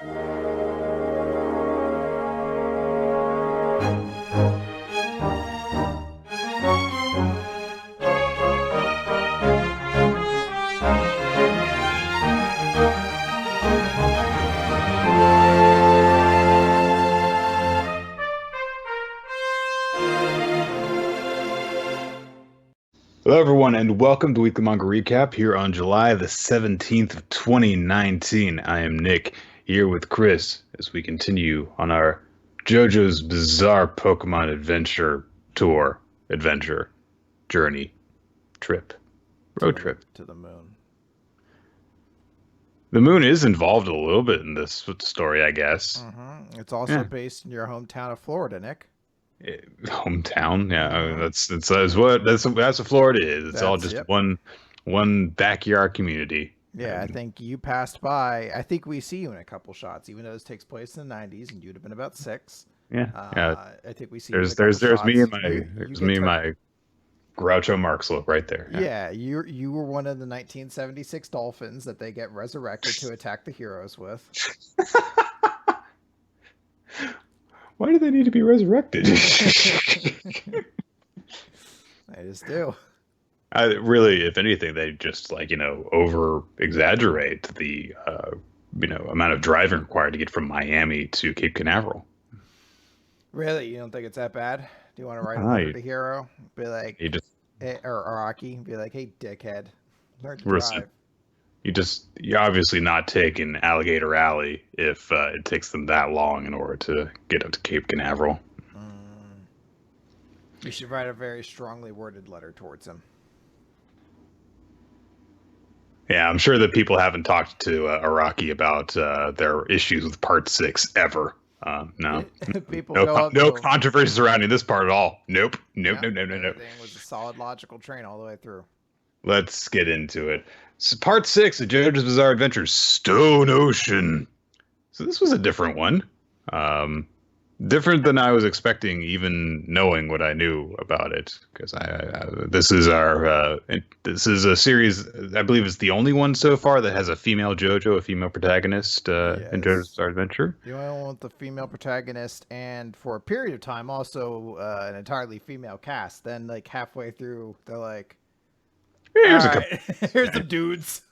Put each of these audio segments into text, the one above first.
Hello, everyone, and welcome to Weekly Manga Recap here on July the 17th of 2019. I am Nick, here with Chris, as we continue on our JoJo's Bizarre Pokemon adventure, journey, trip, road trip. To the moon. The moon is involved a little bit in this story, I guess. Mm-hmm. It's also based in your hometown of Florida, Nick. Hometown, yeah. I mean, that's what Florida is. It's all just one backyard community. Yeah, I think you passed by. I think we see you in a couple shots, even though this takes place in the 90s, and you'd have been about 6. Yeah, I think we see. There's me and my Groucho Marx look right there. Yeah, you were one of the 1976 Dolphins that they get resurrected to attack the heroes with. Why do they need to be resurrected? They just do. Really, if anything, they just over exaggerate the amount of driving required to get from Miami to Cape Canaveral. Really, you don't think it's that bad? Do you want to write a letter to hero? Be like, or Araki, be like, hey, dickhead, learn to drive. You're obviously not taking Alligator Alley if it takes them that long in order to get up to Cape Canaveral. You should write a very strongly worded letter towards him. Yeah, I'm sure that people haven't talked to Araki about their issues with Part 6 ever. No. No controversy surrounding this part at all. Nope. Everything was a solid logical train all the way through. Let's get into it. So part 6 of JoJo's Bizarre Adventure, Stone Ocean. So this was a different one. Different than I was expecting, even knowing what I knew about it. Because this is a series, I believe it's the only one so far that has a female JoJo, a female protagonist in JoJo's Bizarre Adventure. The only one with the female protagonist, and for a period of time also an entirely female cast. Then like halfway through, they're like, here's some dudes.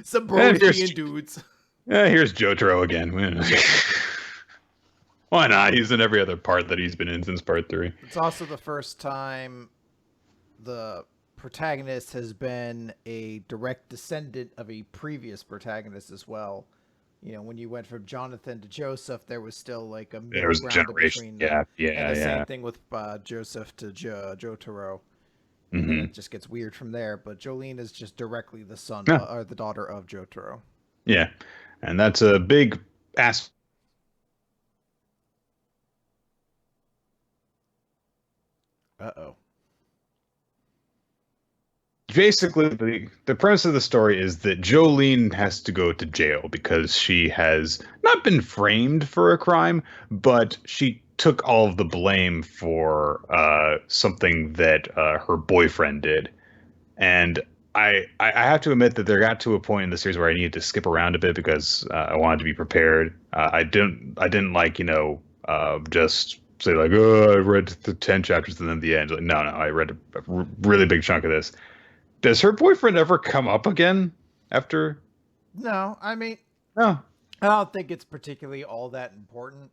Some Brodian dudes. Yeah, here's Jotaro again. Why not? He's in every other part that he's been in since part 3. It's also the first time the protagonist has been a direct descendant of a previous protagonist as well. You know, when you went from Jonathan to Joseph, there was still like a middle ground between them. And the same thing with Joseph to Jotaro. Mm-hmm. It just gets weird from there. But Jolene is just directly the son or the daughter of Jotaro. Yeah, and that's a big aspect. Uh-oh. Basically, the premise of the story is that Jolene has to go to jail because she has not been framed for a crime, but she took all of the blame for something that her boyfriend did. And I have to admit that there got to a point in the series where I needed to skip around a bit because I wanted to be prepared. I didn't like, just say like, oh, I read the 10 chapters and then the end. Like, no, I read a really big chunk of this. Does her boyfriend ever come up again after? No, I mean, no. I don't think it's particularly all that important.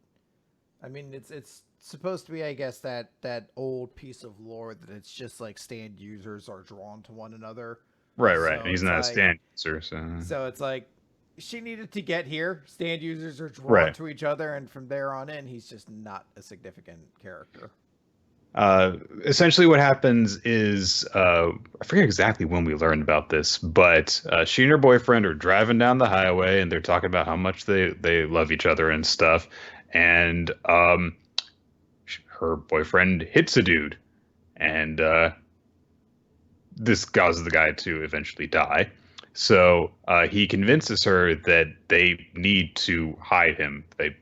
I mean, it's supposed to be, I guess, that old piece of lore that it's just like stand users are drawn to one another. Right. So he's not a stand user, so it's like she needed to get here. Stand users are drawn to each other, and from there on in, he's just not a significant character. Essentially what happens is, I forget exactly when we learned about this, but she and her boyfriend are driving down the highway and they're talking about how much they love each other and stuff. And her boyfriend hits a dude, and this causes the guy to eventually die. So he convinces her that they need to hide him. They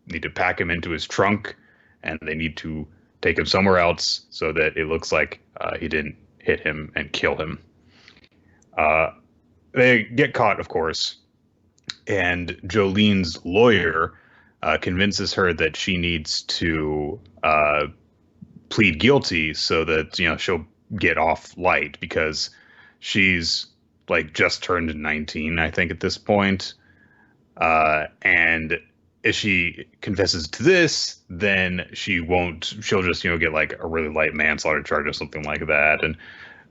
need to pack him into his trunk, and they need to take him somewhere else so that it looks like he didn't hit him and kill him. They get caught, of course, and Jolene's lawyer convinces her that she needs to plead guilty so that she'll get off light because she's like just turned 19, I think, at this point. And if she confesses to this, then she'll just get like a really light manslaughter charge or something like that. And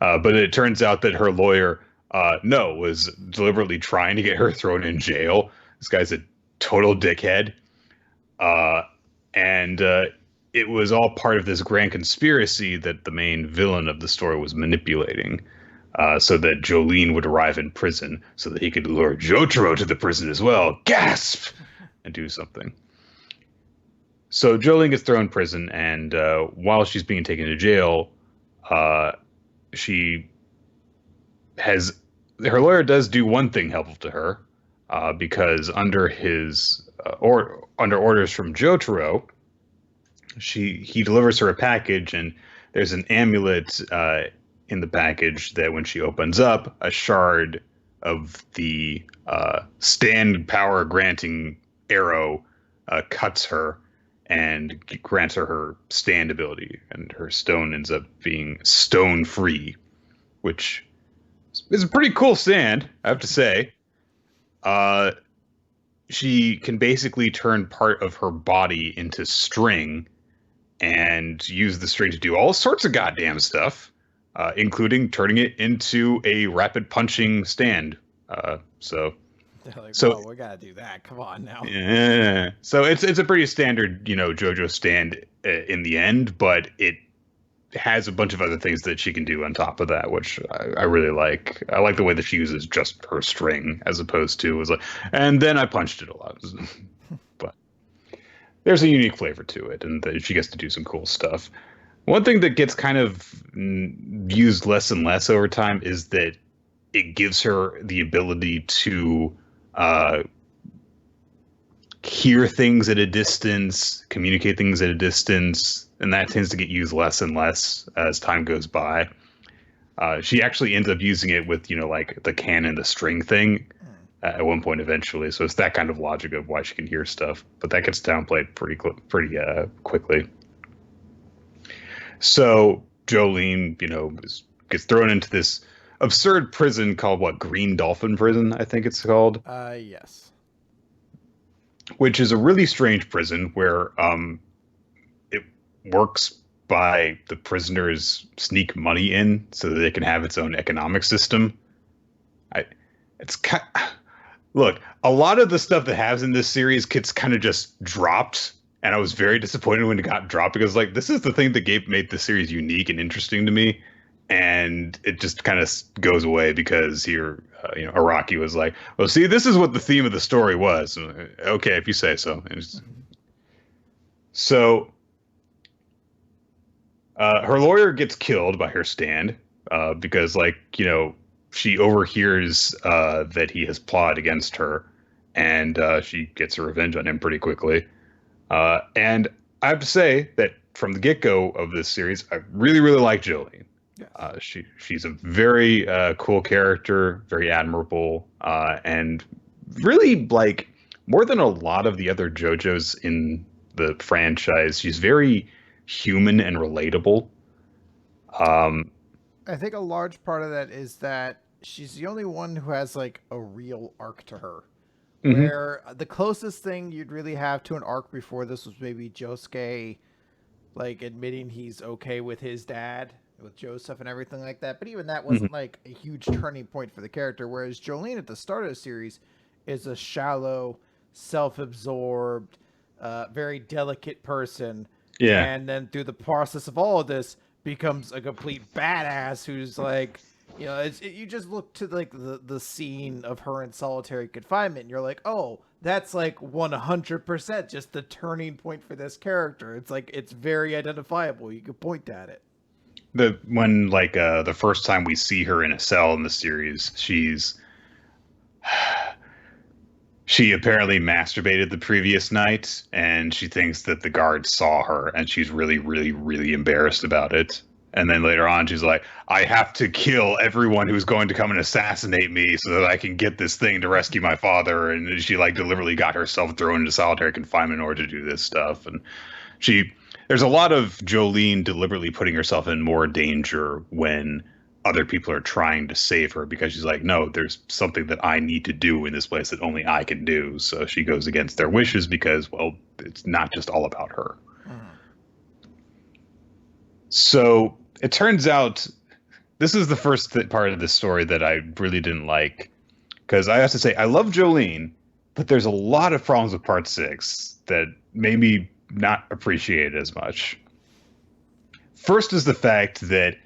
but it turns out that her lawyer was deliberately trying to get her thrown in jail. This guy's a total dickhead. And it was all part of this grand conspiracy that the main villain of the story was manipulating, so that Jolene would arrive in prison so that he could lure Jotaro to the prison as well. Gasp! And do something. So Jolene gets thrown in prison, and while she's being taken to jail, her lawyer does do one thing helpful to her, because under orders from Jotaro, he delivers her a package, and there's an amulet in the package that when she opens up, a shard of the stand power granting arrow cuts her and grants her stand ability, and her stone ends up being stone free, which is a pretty cool stand, I have to say. She can basically turn part of her body into string and use the string to do all sorts of goddamn stuff, including turning it into a rapid punching stand. They're like, so we gotta do that. Come on now. Yeah. So it's a pretty standard, JoJo stand in the end, but it has a bunch of other things that she can do on top of that, which I really like. I like the way that she uses just her string as opposed to and then I punched it a lot. But there's a unique flavor to it, and she gets to do some cool stuff. One thing that gets kind of used less and less over time is that it gives her the ability to hear things at a distance, communicate things at a distance, and that tends to get used less and less as time goes by. She actually ends up using it with, like the can and the string thing at one point eventually. So it's that kind of logic of why she can hear stuff, but that gets downplayed pretty quickly. So Jolene, gets thrown into this absurd prison called Green Dolphin Prison, I think it's called. Yes. Which is a really strange prison where it works by the prisoners sneak money in so that they can have its own economic system. Look, a lot of the stuff that happens in this series gets kind of just dropped, and I was very disappointed when it got dropped because this is the thing that made the series unique and interesting to me. And it just kind of goes away because here, Araki was like, well, see, this is what the theme of the story was. Okay, if you say so. So her lawyer gets killed by her stand because, she overhears that he has plotted against her, and she gets her revenge on him pretty quickly. And I have to say that from the get-go of this series, I really, really like Jolene. She's a very cool character, very admirable, and really, more than a lot of the other JoJo's in the franchise, she's very human and relatable. I think a large part of that is that she's the only one who has a real arc to her. Mm-hmm. Where the closest thing you'd really have to an arc before this was maybe Josuke admitting he's okay with his dad, with Joseph and everything like that. But even that wasn't a huge turning point for the character. Whereas Jolene at the start of the series is a shallow, self-absorbed, very delicate person. Yeah. And then through the process of all of this becomes a complete badass who's you just look to the scene of her in solitary confinement and you're like, oh, that's 100% just the turning point for this character. It's it's very identifiable. You can point at it. When the first time we see her in a cell in the series, she apparently masturbated the previous night, and she thinks that the guards saw her, and she's really, really, really embarrassed about it. And then later on, she's like, I have to kill everyone who's going to come and assassinate me so that I can get this thing to rescue my father. And she like deliberately got herself thrown into solitary confinement in order to do this stuff. And she, there's a lot of Jolene deliberately putting herself in more danger when other people are trying to save her because she's like, no, there's something that I need to do in this place that only I can do. So she goes against their wishes because, well, it's not just all about her. So it turns out this is the first part of the story that I really didn't like because I have to say I love Jolene, but there's a lot of problems with part 6 that made me not appreciate it as much. First is the fact that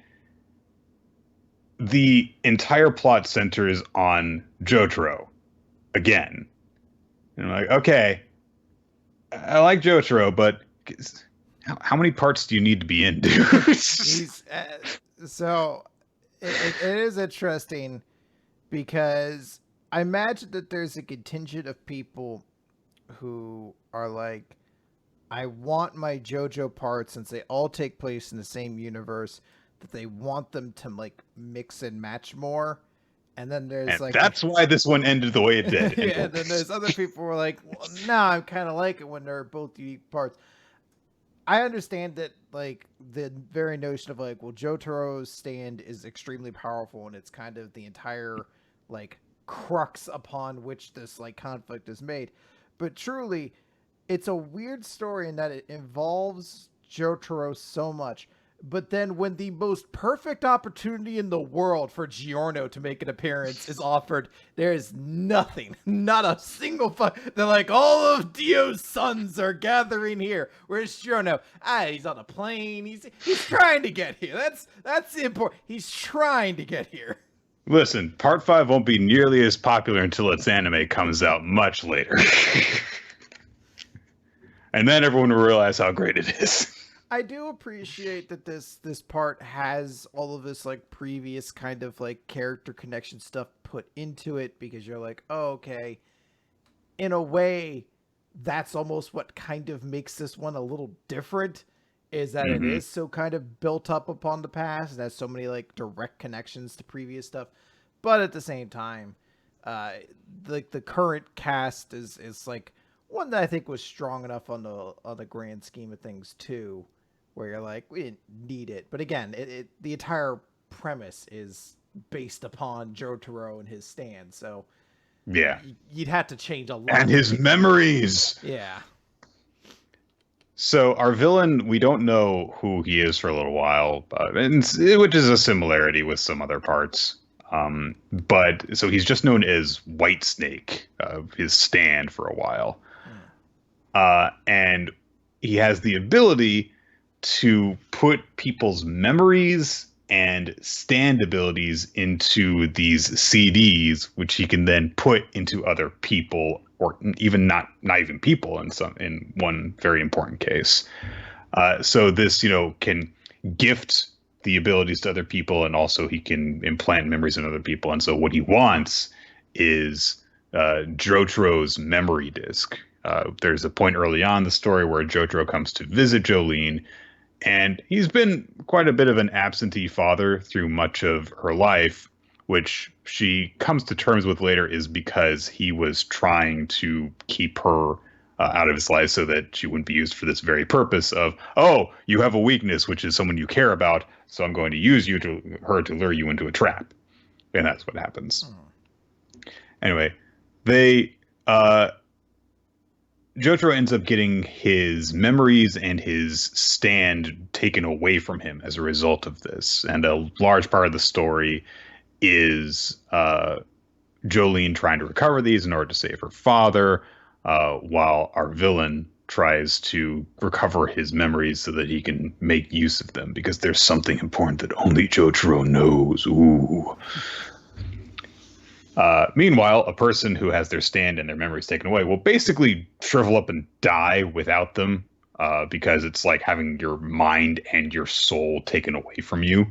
the entire plot centers on Jotaro again. And I'm like, okay, I like Jotaro, but how many parts do you need to be in, dude? So it is interesting because I imagine that there's a contingent of people who are like, I want my JoJo parts, since they all take place in the same universe, that they want them to like mix and match more. And then there's like that's why this one ended the way it did. Yeah, and then there's other people who are like, well, no, I kind of like it when they're both unique parts. I understand that, like, the very notion of, like, well, Jotaro's stand is extremely powerful, and it's kind of the entire, like, crux upon which this, like, conflict is made. But truly, it's a weird story in that it involves Jotaro so much. But then when the most perfect opportunity in the world for Giorno to make an appearance is offered, there is nothing, not a single they're like, all of Dio's sons are gathering here. Where's Giorno? He's on a plane. He's trying to get here. That's important. He's trying to get here. Listen, part 5 won't be nearly as popular until its anime comes out much later. And then everyone will realize how great it is. I do appreciate that this part has all of this like previous kind of like character connection stuff put into it, because you're like, oh, okay, in a way that's almost what kind of makes this one a little different, is that it is so kind of built up upon the past and has so many like direct connections to previous stuff. But at the same time, the current cast is like one that I think was strong enough on the grand scheme of things too, where you're like, we didn't need it. But again, the entire premise is based upon Jotaro and his stand, so yeah, you'd have to change a lot. And his memories. Yeah. So our villain, we don't know who he is for a little while, which is a similarity with some other parts. But so he's just known as White Snake, his stand for a while. And he has the ability to put people's memories and stand abilities into these CDs, which he can then put into other people, or even not even people in one very important case. So this, can gift the abilities to other people, and also he can implant memories in other people. And so what he wants is Jotaro's memory disk. There's a point early on in the story where Jotaro comes to visit Jolene, and he's been quite a bit of an absentee father through much of her life, which she comes to terms with later is because he was trying to keep her out of his life so that she wouldn't be used for this very purpose of, oh, you have a weakness, which is someone you care about, so I'm going to use her to lure you into a trap. And that's what happens. Anyway, Jotaro ends up getting his memories and his stand taken away from him as a result of this. And a large part of the story is Jolene trying to recover these in order to save her father, while our villain tries to recover his memories so that he can make use of them, because there's something important that only Jotaro knows. Ooh. Meanwhile, a person who has their stand and their memories taken away will basically shrivel up and die without them, because it's like having your mind and your soul taken away from you.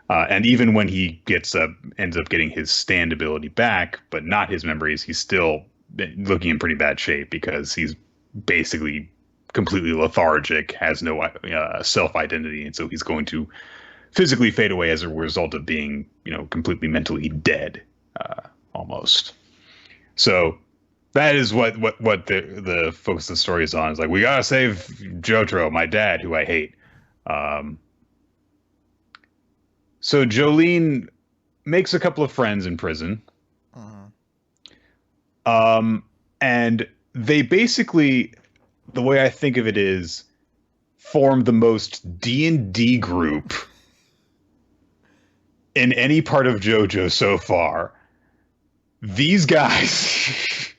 And even when he ends up getting his stand ability back, but not his memories, he's still looking in pretty bad shape because he's basically completely lethargic, has no self-identity, and so he's going to physically fade away as a result of being, completely mentally dead, almost. So that is what the focus of the story is on. Is like, we gotta save Jotaro, my dad, who I hate. So Jolene makes a couple of friends in prison. And they basically, the way I think of it is, form the most D&D group in any part of JoJo so far. These guys.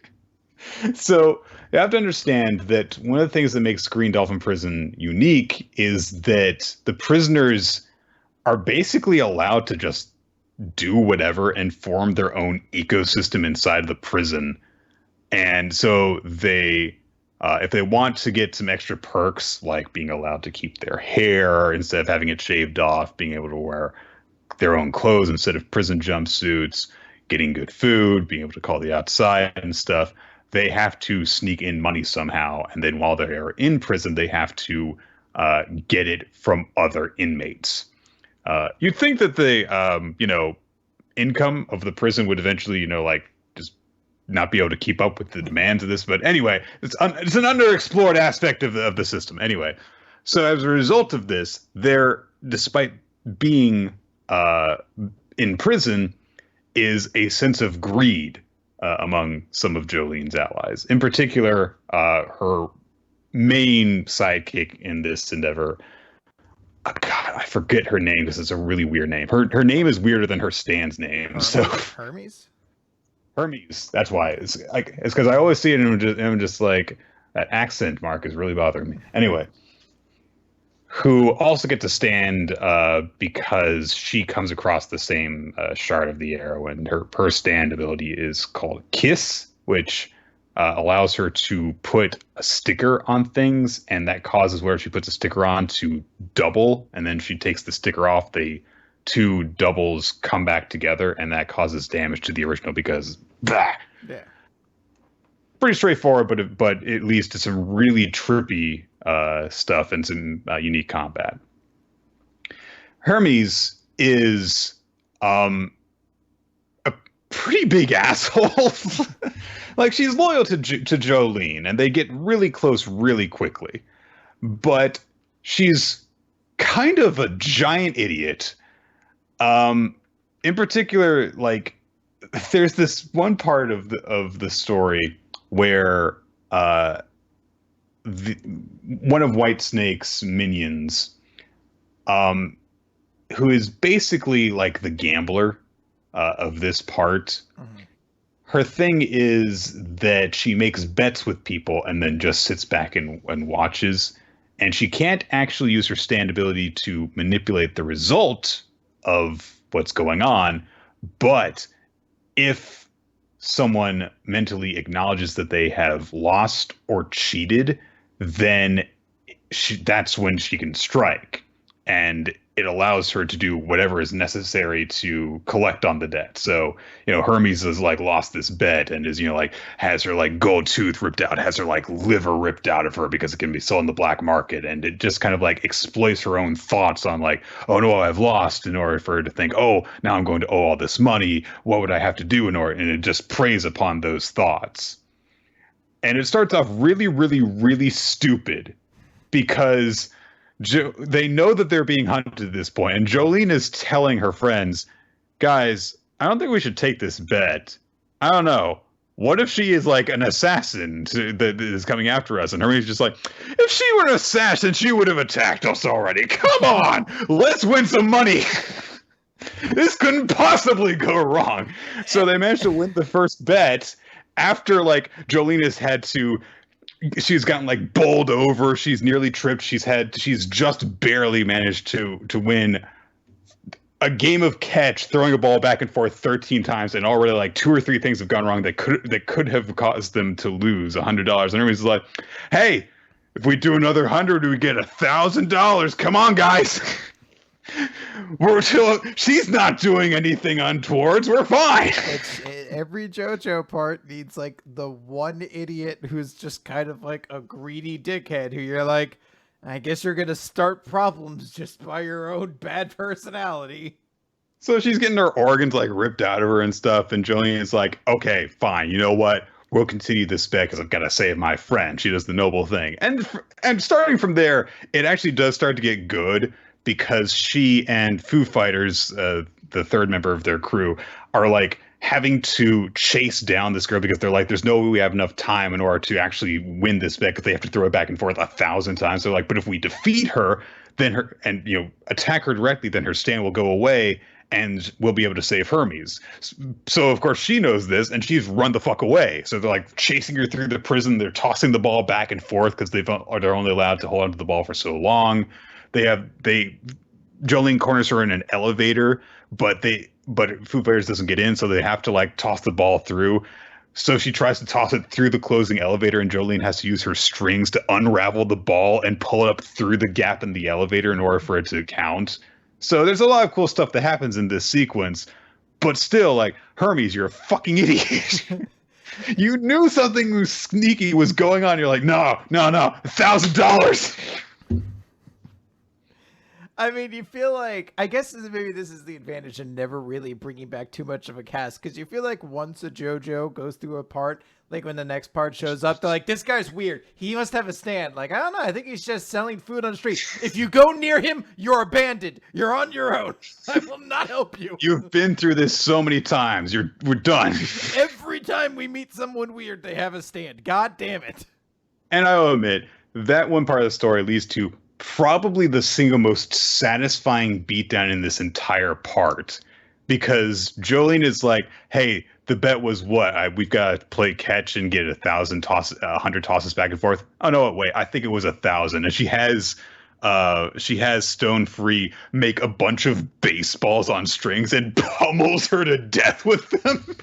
So you have to understand that one of the things that makes Green Dolphin Prison unique is that the prisoners are basically allowed to just do whatever and form their own ecosystem inside the prison. And so they, if they want to get some extra perks, like being allowed to keep their hair instead of having it shaved off, being able to wear their own clothes instead of prison jumpsuits, getting good food, being able to call the outside and stuff, they have to sneak in money somehow. And then while they're in prison, they have to get it from other inmates. You'd think that the, income of the prison would eventually, just not be able to keep up with the demands of this. But anyway, it's an underexplored aspect of the system. Anyway, so as a result of this, despite being in prison, is a sense of greed among some of Jolene's allies. In particular, her main sidekick in this endeavor. Oh God, I forget her name because it's a really weird name. Her name is weirder than her Stan's name. Hermes. That's why it's because I always see it and I'm just like, that accent mark is really bothering me. Anyway, who also get to stand because she comes across the same shard of the arrow, and her stand ability is called Kiss, which allows her to put a sticker on things, and that causes where she puts a sticker on to double, and then she takes the sticker off, the two doubles come back together, and that causes damage to the original because bah. Yeah. Pretty straightforward, but it leads to some really trippy stuff and some unique combat. Hermes is a pretty big asshole. Like, she's loyal to Jolene, and they get really close really quickly. But she's kind of a giant idiot. In particular, like, there's this one part of the story where one of White Snake's minions, who is basically like the gambler of this part. Mm-hmm. Her thing is that she makes bets with people and then just sits back and watches. And she can't actually use her stand ability to manipulate the result of what's going on. But if someone mentally acknowledges that they have lost or cheated, then that's when she can strike. And it allows her to do whatever is necessary to collect on the debt. So, Hermes has like lost this bet and is, like has her like gold tooth ripped out, has her like liver ripped out of her because it can be sold in the black market. And it just kind of like exploits her own thoughts on like, oh no, I've lost, in order for her to think, oh, now I'm going to owe all this money. What would I have to do in order? And it just preys upon those thoughts. And it starts off really, really, really stupid because they know that they're being hunted at this point, and Jolene is telling her friends, guys, I don't think we should take this bet. I don't know. What if she is like an assassin that is coming after us? And Hermione's just like, if she were an assassin, she would have attacked us already. Come on, let's win some money. This couldn't possibly go wrong. So they managed to win the first bet after like Jolene has had to. She's gotten like bowled over. She's nearly tripped. She's just barely managed to win a game of catch, throwing a ball back and forth 13 times, and already like 2 or 3 things have gone wrong that could have caused them to lose $100. And everybody's like, "Hey, if we do another 100, we get $1,000. Come on, guys." She's not doing anything untowards. We're fine. Every JoJo part needs like the one idiot who's just kind of like a greedy dickhead who you're like, I guess you're gonna start problems just by your own bad personality. So she's getting her organs like ripped out of her and stuff, and Jolene is like, "Okay, fine. You know what? We'll continue this bet because I've got to save my friend." She does the noble thing, and starting from there, it actually does start to get good because she and Foo Fighters, the third member of their crew, are like having to chase down this girl because they're like, "There's no way we have enough time in order to actually win this bet because they have to throw it back and forth 1,000 times." They're like, "But if we defeat her, then her and attack her directly, then her stand will go away." And we'll be able to save Hermes. So of course she knows this, and she's run the fuck away. So they're like chasing her through the prison. They're tossing the ball back and forth because they're only allowed to hold onto the ball for so long. Jolene corners her in an elevator, but Foo Fighters doesn't get in, so they have to like toss the ball through. So she tries to toss it through the closing elevator, and Jolene has to use her strings to unravel the ball and pull it up through the gap in the elevator in order for it to count. So there's a lot of cool stuff that happens in this sequence, but still, like, Hermes, you're a fucking idiot. You knew something sneaky was going on. You're like, no, $1,000. I mean, you feel like, I guess maybe this is the advantage in never really bringing back too much of a cast, because you feel like once a JoJo goes through a part, like when the next part shows up, they're like, this guy's weird. He must have a stand. Like, I don't know. I think he's just selling food on the street. If you go near him, you're abandoned. You're on your own. I will not help you. You've been through this so many times. We're done. Every time we meet someone weird, they have a stand. God damn it. And I'll admit, that one part of the story leads to probably the single most satisfying beatdown in this entire part, because Jolene is like, "Hey, the bet was what? We've got to play catch and get 1,000 tosses back and forth." Oh no, wait, I think it was 1,000. And she has Stone Free make a bunch of baseballs on strings and pummels her to death with them.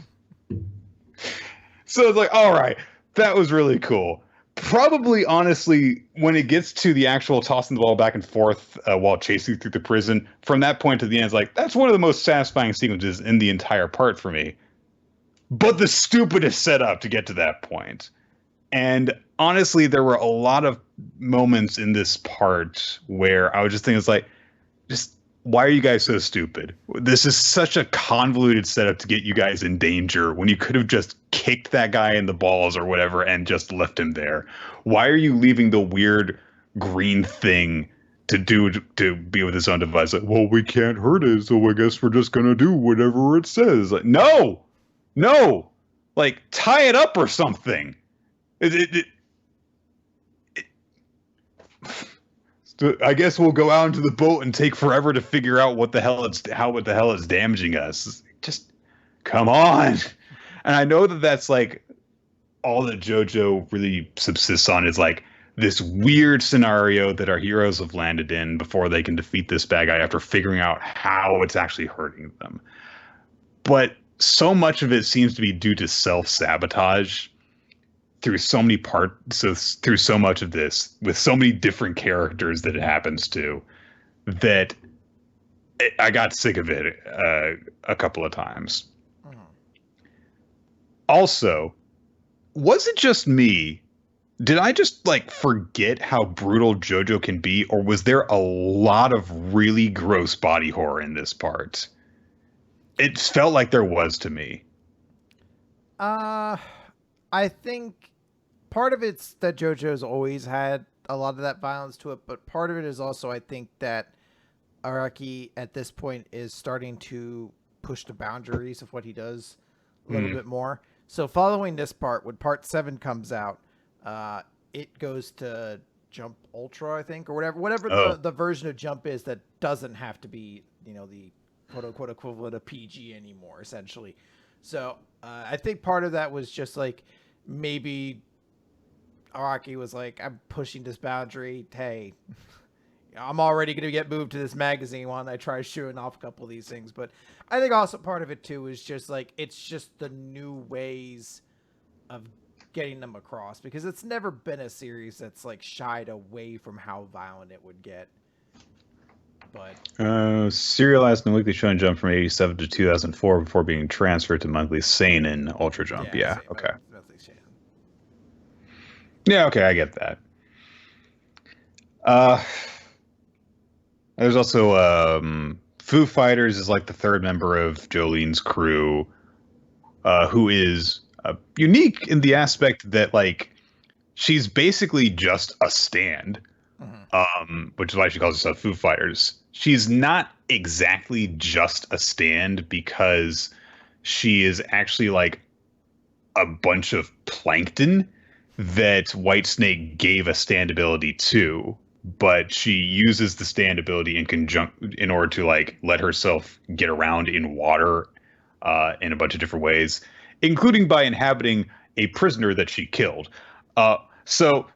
So it's like, all right, that was really cool. Probably, honestly, when it gets to the actual tossing the ball back and forth while chasing through the prison, from that point to the end, it's like, that's one of the most satisfying sequences in the entire part for me. But the stupidest setup to get to that point. And honestly, there were a lot of moments in this part where I was just thinking, it's like, why are you guys so stupid? This is such a convoluted setup to get you guys in danger when you could have just kicked that guy in the balls or whatever and just left him there. Why are you leaving the weird green thing to be with his own device? Like, well, we can't hurt it, so I guess we're just gonna do whatever it says. Like, no, like tie it up or something. I guess we'll go out into the boat and take forever to figure out what the hell it's damaging us. Just come on. And I know that's like all that JoJo really subsists on is like this weird scenario that our heroes have landed in before they can defeat this bad guy after figuring out how it's actually hurting them. But so much of it seems to be due to self-sabotage through so much of this, with so many different characters that it happens to, that I got sick of it a couple of times. Mm-hmm. Also, was it just me? Did I just like forget how brutal JoJo can be, or was there a lot of really gross body horror in this part? It felt like there was to me. I think part of it's that JoJo's always had a lot of that violence to it, but part of it is also, I think, that Araki at this point is starting to push the boundaries of what he does a little bit more. So following this part, when part 7 comes out, it goes to Jump Ultra, I think, or whatever the version of Jump is that doesn't have to be, the quote-unquote equivalent of PG anymore, essentially. So I think part of that was just like, maybe Araki was like, I'm pushing this boundary. Hey, I'm already going to get moved to this magazine while I try shooting off a couple of these things. But I think also part of it, too, is just like, it's just the new ways of getting them across. Because it's never been a series that's like shied away from how violent it would get. But serialized in the Weekly Shonen Jump from 1987 to 2004 before being transferred to monthly Seinen Ultra Jump. Yeah, okay. Yeah, okay, I get that. Uh, there's also Foo Fighters is like the third member of Jolene's crew, who is unique in the aspect that like she's basically just a stand, which is why she calls herself Foo Fighters. She's not exactly just a stand because she is actually like a bunch of plankton that Whitesnake gave a stand ability to, but she uses the stand ability in order to like let herself get around in water in a bunch of different ways, including by inhabiting a prisoner that she killed. So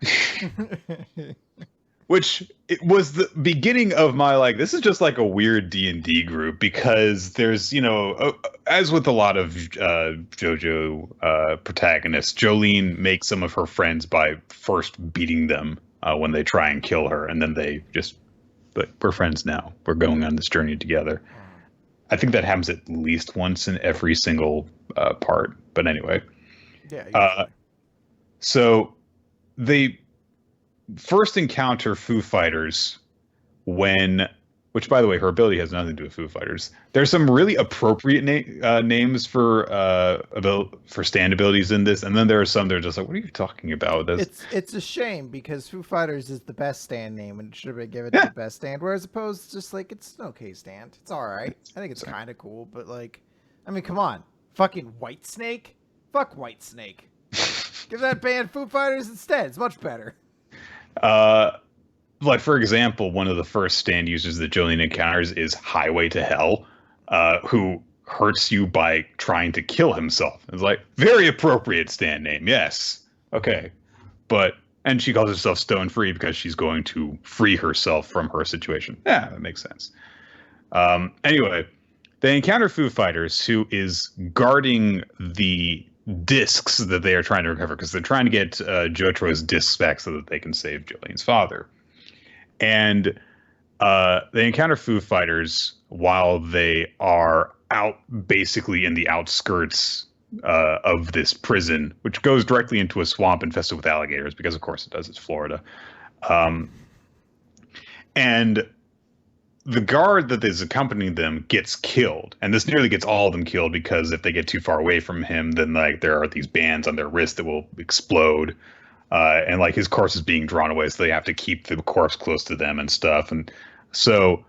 which it was the beginning of my like, this is just like a weird D&D group, because there's, as with a lot of JoJo protagonists, Jolene makes some of her friends by first beating them when they try and kill her, and then they just, but we're friends now. We're going on this journey together. I think that happens at least once in every single part. But anyway. Yeah. So they first encounter Foo Fighters which by the way, her ability has nothing to do with Foo Fighters. There's some really appropriate names for stand abilities in this, and then there are some that are just like, what are you talking about? It's a shame because Foo Fighters is the best stand name and it should have been given to the best stand, whereas opposed to just like, it's an okay stand. It's all right. I think it's kind of cool, but like, I mean, come on, fucking Whitesnake. Fuck Whitesnake. Give that band Foo Fighters instead. It's much better. Like, for example, one of the first stand users that Jolene encounters is Highway to Hell, who hurts you by trying to kill himself. It's like, very appropriate stand name, yes. Okay. And she calls herself Stone Free because she's going to free herself from her situation. Yeah, that makes sense. Anyway, they encounter Foo Fighters, who is guarding the discs that they are trying to recover, because they're trying to get Jotro's discs back so that they can save Jolene's father. And they encounter Foo Fighters while they are out basically in the outskirts of this prison, which goes directly into a swamp infested with alligators, because of course it does. It's Florida. And the guard that is accompanying them gets killed. And this nearly gets all of them killed, because if they get too far away from him, then like there are these bands on their wrist that will explode. And like his corpse is being drawn away, so they have to keep the corpse close to them and stuff. And so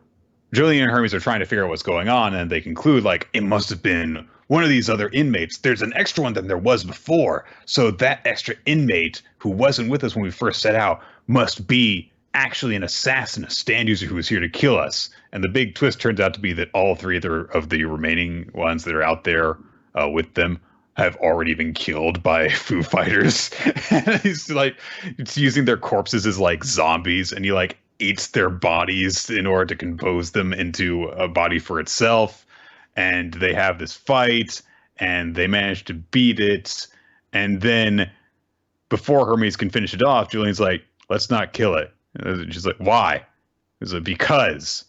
Julian and Hermes are trying to figure out what's going on, and they conclude like it must have been one of these other inmates. There's an extra one than there was before. So that extra inmate who wasn't with us when we first set out must be actually an assassin, a stand user who was here to kill us. And the big twist turns out to be that all three of the remaining ones that are out there with them have already been killed by Foo Fighters. And he's like, it's using their corpses as like zombies, and he like eats their bodies in order to compose them into a body for itself. And they have this fight, and they manage to beat it. And then before Hermes can finish it off, Julian's like, let's not kill it. And she's like, why? He's like, because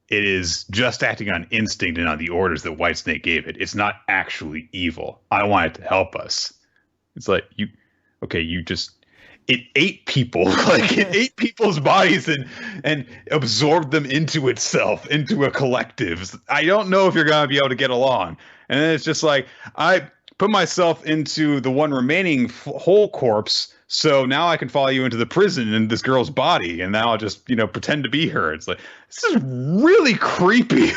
it is just acting on instinct and on the orders that Whitesnake gave it. It's not actually evil. I want it to help us. It's like, it ate people. Like, it ate people's bodies and absorbed them into itself, into a collective. I don't know if you're going to be able to get along. And then it's just like, I put myself into the one remaining whole corpse, so now I can follow you into the prison in this girl's body, and now I'll just, pretend to be her. It's like, this is really creepy.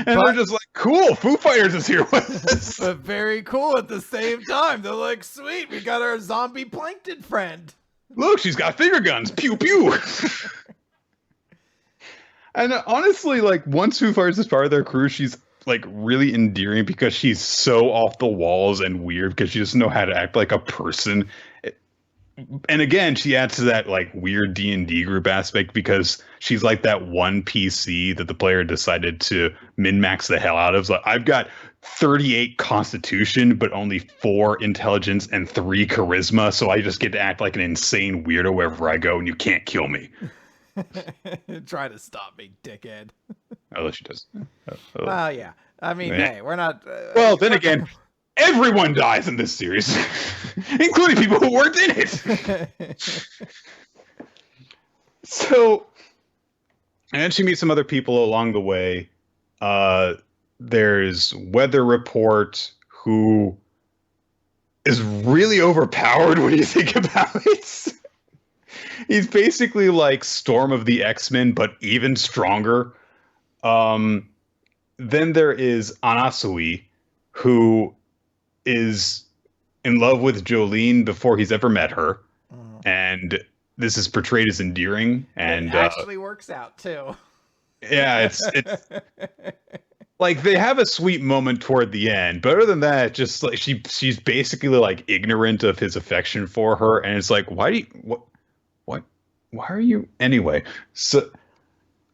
And they're just like, cool, Foo Fighters is here with us. But very cool at the same time. They're like, sweet, we got our zombie plankton friend. Look, she's got finger guns. Pew, pew. And honestly, like, once Foo Fighters is part of their crew, she's like really endearing because she's so off the walls and weird because she doesn't know how to act like a person. And again, she adds to that like weird D&D group aspect because she's like that one PC that the player decided to min-max the hell out of. So I've got 38 constitution, but only 4 intelligence and 3 charisma. So I just get to act like an insane weirdo wherever I go, and you can't kill me. Try to stop me, dickhead. Unless she does. Well, yeah. I mean, hey, we're not... well, then again... Everyone dies in this series, including people who weren't in it. So, and she meets some other people along the way. Uh, there's Weather Report, who is really overpowered when you think about it. He's basically like Storm of the X-Men, but even stronger. Um, then there is Anasui, who is in love with Jolene before he's ever met her, Mhm. and this is portrayed as endearing. It And actually works out too. yeah, it's like they have a sweet moment toward the end, but other than that, just like she's basically like ignorant of his affection for her, and it's like, why do you what why are you anyway? So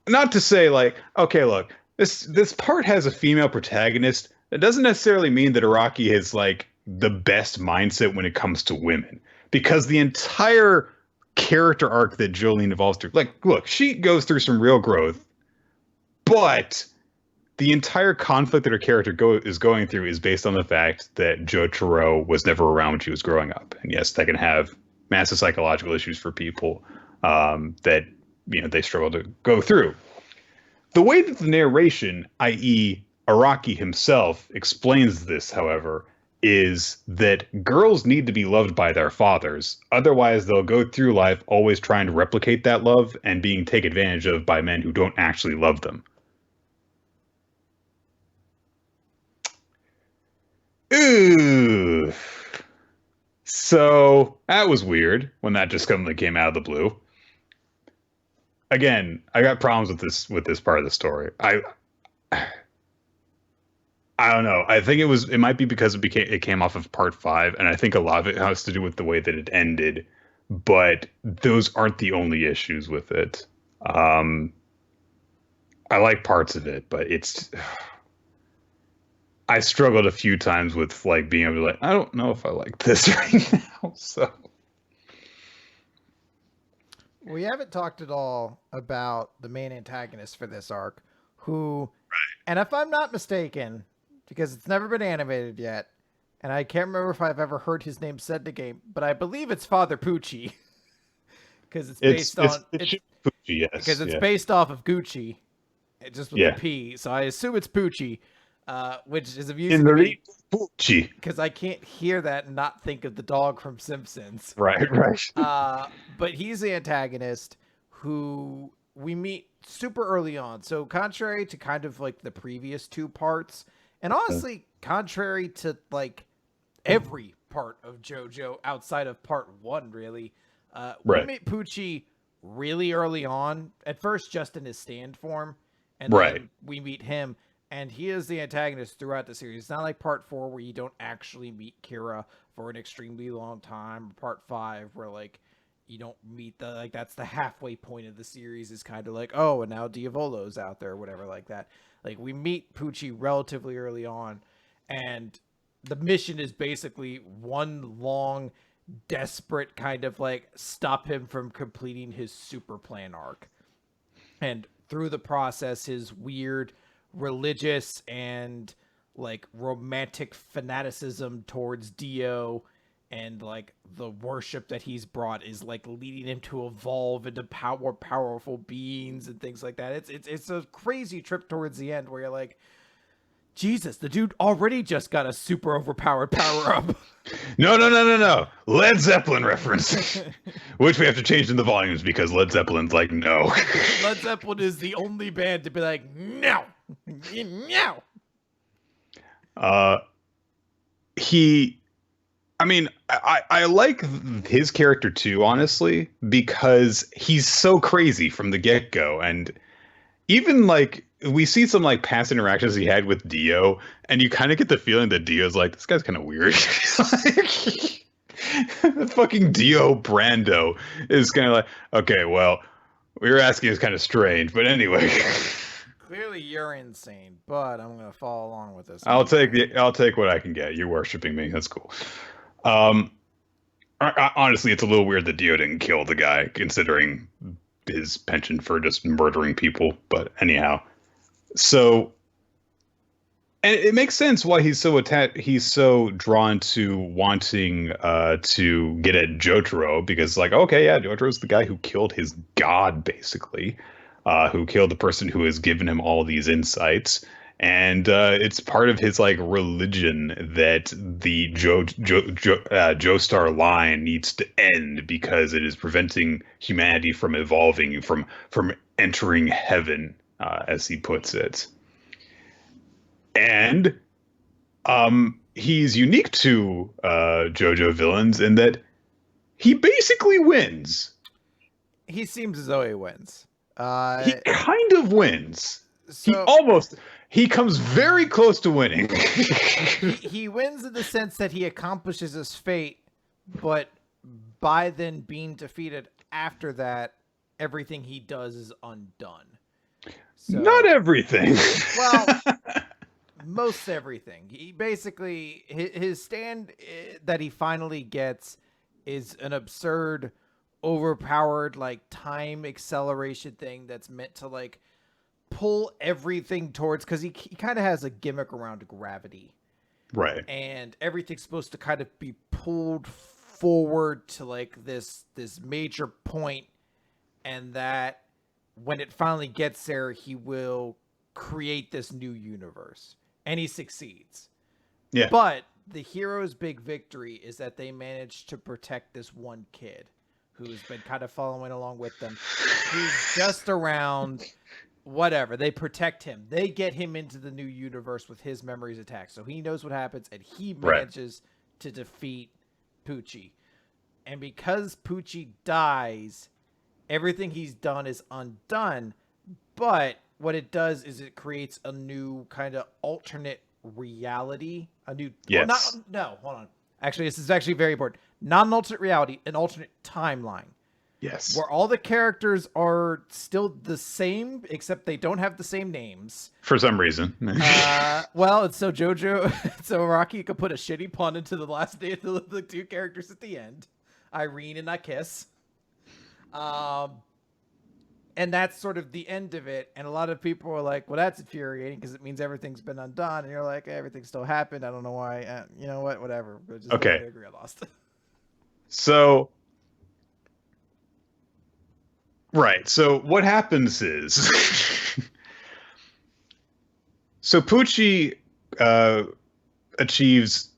not to say like, okay, look, this part has a female protagonist. That doesn't necessarily mean that Araki has like the best mindset when it comes to women, because the entire character arc that Jolene evolves through, like, look, she goes through some real growth, but the entire conflict that her character is going through is based on the fact that Jotaro was never around when she was growing up, and yes, that can have massive psychological issues for people that they struggle to go through. The way that the narration, i.e., Araki himself, explains this, however, is that girls need to be loved by their fathers. Otherwise, they'll go through life always trying to replicate that love and being taken advantage of by men who don't actually love them. Ooh. So that was weird when that just suddenly came out of the blue. Again, I got problems with this part of the story. I don't know. I think it might be because it came off of part 5, and I think a lot of it has to do with the way that it ended. But those aren't the only issues with it. I like parts of it, but I struggled a few times with like being able to like, I don't know if I like this right now. So We haven't talked at all about the main antagonist for this arc, who, and if I'm not mistaken, because it's never been animated yet, and I can't remember if I've ever heard his name said in the game, but I believe it's Father Pucci, because it's based on it's Pucci, yes, because it's based off of Gucci, just with yeah. the P. So I assume it's Pucci, which is In amusing the to me Pucci. because I can't hear that and not think of the dog from Simpsons. Right. But he's the antagonist who we meet super early on. So contrary to kind of like the previous 2 parts, and honestly, contrary to like every part of JoJo outside of part 1, really, we meet Pucci really early on. At first, just in his stand form, and then we meet him. And he is the antagonist throughout the series. It's not like part 4 where you don't actually meet Kira for an extremely long time, or part 5 where like you don't meet that's the halfway point of the series is kind of like, oh, and now Diavolo's out there or whatever like that. Like we meet Pucci relatively early on, and the mission is basically one long, desperate kind of like stop him from completing his super plan arc. And through the process, his weird religious and like romantic fanaticism towards Dio and like the worship that he's brought is like leading him to evolve into more powerful beings and things like that. It's a crazy trip towards the end where you're like, Jesus, the dude already just got a super overpowered power up. No. Led Zeppelin reference. Which we have to change in the volumes because Led Zeppelin's like, no. Led Zeppelin is the only band to be like, no. No. I like his character too, honestly, because he's so crazy from the get-go. And even like we see some like past interactions he had with Dio, and you kind of get the feeling that Dio's like, this guy's kind of weird. The fucking Dio Brando is kind of like, okay, well, what you're asking is kind of strange, but anyway. Clearly you're insane, but I'm gonna follow along with this. I'll take what I can get. You're worshiping me. That's cool. Honestly, it's a little weird that Dio didn't kill the guy, considering his penchant for just murdering people. But anyhow, so And it makes sense why he's so he's so drawn to wanting to get at Jotaro, because like, okay, yeah, Jotaro's the guy who killed his god, basically, who killed the person who has given him all these insights. And it's part of his like religion that the Joestar line needs to end because it is preventing humanity from evolving, from entering heaven, as he puts it. And he's unique to JoJo villains in that he basically wins. He seems as though he wins. He kind of wins. So, He comes very close to winning. he wins in the sense that he accomplishes his fate, but by then being defeated after that, everything he does is undone. So, not everything. Well, most everything. He basically, his stand that he finally gets is an absurd, overpowered, like, time acceleration thing that's meant to, like, pull everything towards, because he kind of has a gimmick around gravity. Right. And everything's supposed to kind of be pulled forward to, like, this major point, and that when it finally gets there, he will create this new universe. And he succeeds. Yeah. But the hero's big victory is that they managed to protect this one kid who's been kind of following along with them, who's just around, whatever. They protect him. They get him into the new universe with his memories attacked. So he knows what happens, and he manages to defeat Pucci. And because Pucci dies, everything he's done is undone. But what it does is it creates a new kind of alternate reality. A new... Yes. Well, no, hold on. Actually, this is actually very important. Not an alternate reality, an alternate timeline. Yes. Where all the characters are still the same, except they don't have the same names. For some reason. Well, it's so JoJo... so Rocky could put a shitty pun into the last day of the two characters at the end. Irene and Kiss. And that's sort of the end of it. And a lot of people are like, well, that's infuriating because it means everything's been undone. And you're like, everything still happened. I don't know why. You know what? Whatever. Just okay. I agree, I lost. So, right. So what happens is, so Pucci achieves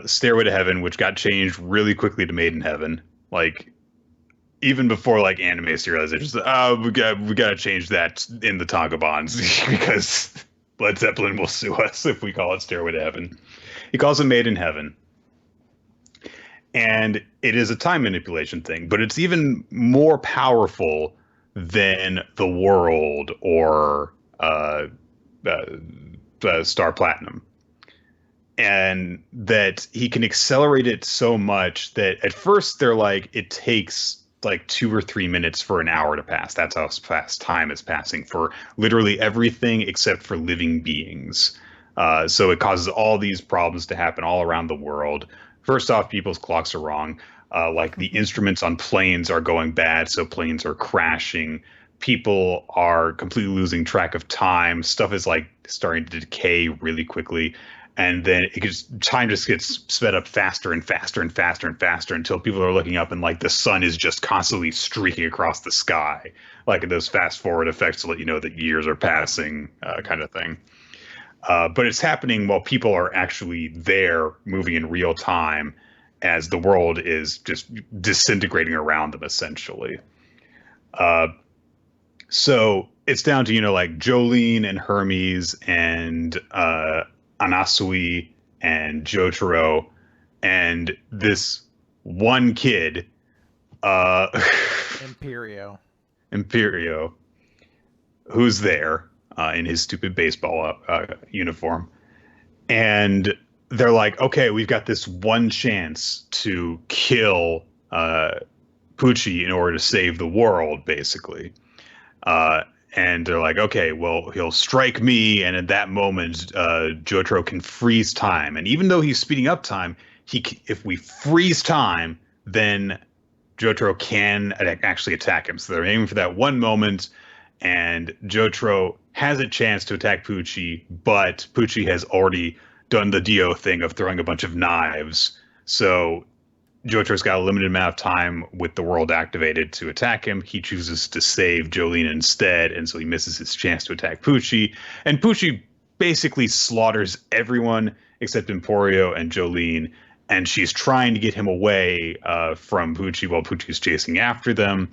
Stairway to Heaven, which got changed really quickly to Made in Heaven. Like, even before like anime serialization, we got to change that in the Tagabons because Led Zeppelin will sue us if we call it Stairway to Heaven. He calls it Made in Heaven, and it is a time manipulation thing, but it's even more powerful than the World or Star Platinum. And that he can accelerate it so much that at first they're like, it takes like 2 or 3 minutes for an hour to pass. That's how fast time is passing for literally everything except for living beings. So it causes all these problems to happen all around the world. First off, people's clocks are wrong. Like the instruments on planes are going bad, so planes are crashing. People are completely losing track of time. Stuff is like starting to decay really quickly. And then time just gets sped up faster and faster and faster and faster until people are looking up and like the sun is just constantly streaking across the sky, like those fast forward effects to let you know that years are passing, kind of thing. But it's happening while people are actually there, moving in real time, as the world is just disintegrating around them, essentially. So it's down to, like Jolene and Hermes and Anasui and Jotaro and this one kid, Imperio, who's there in his stupid baseball uniform. And they're like, okay, we've got this one chance to kill Pucci in order to save the world, basically. And they're like, okay, well, he'll strike me, and at that moment, Jotaro can freeze time. And even though he's speeding up time, if we freeze time, then Jotaro can actually attack him. So they're aiming for that one moment, and Jotaro has a chance to attack Pucci, but Pucci has already done the Dio thing of throwing a bunch of knives. So Jotaro's got a limited amount of time with the world activated to attack him. He chooses to save Jolene instead, and so he misses his chance to attack Pucci. And Pucci basically slaughters everyone except Emporio and Jolene, and she's trying to get him away from Pucci while Pucci's chasing after them.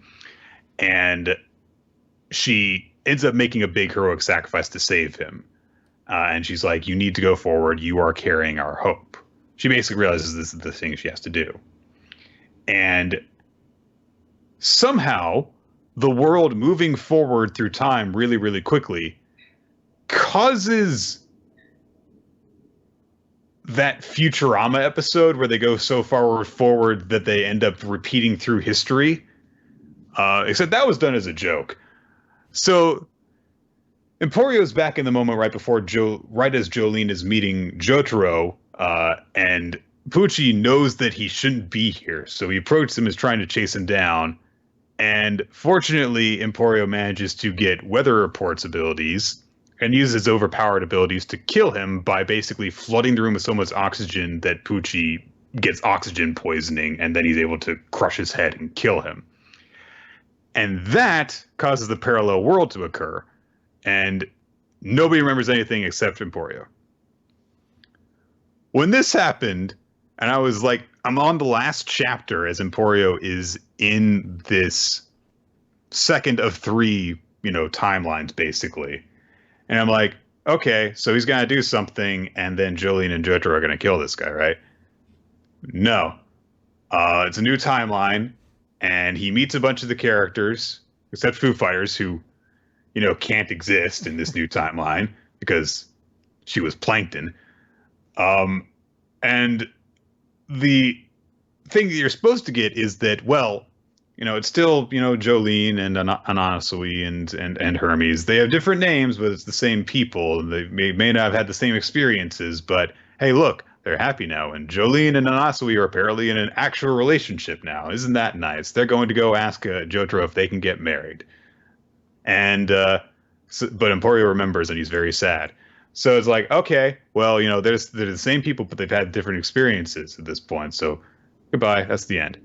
And she ends up making a big heroic sacrifice to save him. And she's like, you need to go forward. You are carrying our hope. She basically realizes this is the thing she has to do. And somehow the world moving forward through time really, really quickly causes that Futurama episode where they go so far forward that they end up repeating through history. Except that was done as a joke. So Emporio's back in the moment right before right as Jolene is meeting Jotaro, and Pucci knows that he shouldn't be here, so he approaches him as trying to chase him down. And fortunately, Emporio manages to get weather reports abilities and uses his overpowered abilities to kill him by basically flooding the room with so much oxygen that Pucci gets oxygen poisoning, and then he's able to crush his head and kill him. And that causes the parallel world to occur, and nobody remembers anything except Emporio. When this happened, and I was like, I'm on the last chapter as Emporio is in this second of three, timelines, basically. And I'm like, okay, so he's going to do something, and then Jolene and Jotaro are going to kill this guy, right? No. It's a new timeline, and he meets a bunch of the characters, except Foo Fighters, who, can't exist in this new timeline because she was plankton. And the thing that you're supposed to get is that, well, it's still, Jolene and Anasui and Hermes. They have different names, but it's the same people. They may not have had the same experiences, but hey, look, they're happy now. And Jolene and Anasui are apparently in an actual relationship now. Isn't that nice? They're going to go ask Jotaro if they can get married. And but Emporio remembers, and he's very sad. So it's like, okay, well, they're the same people, but they've had different experiences at this point. So goodbye. That's the end.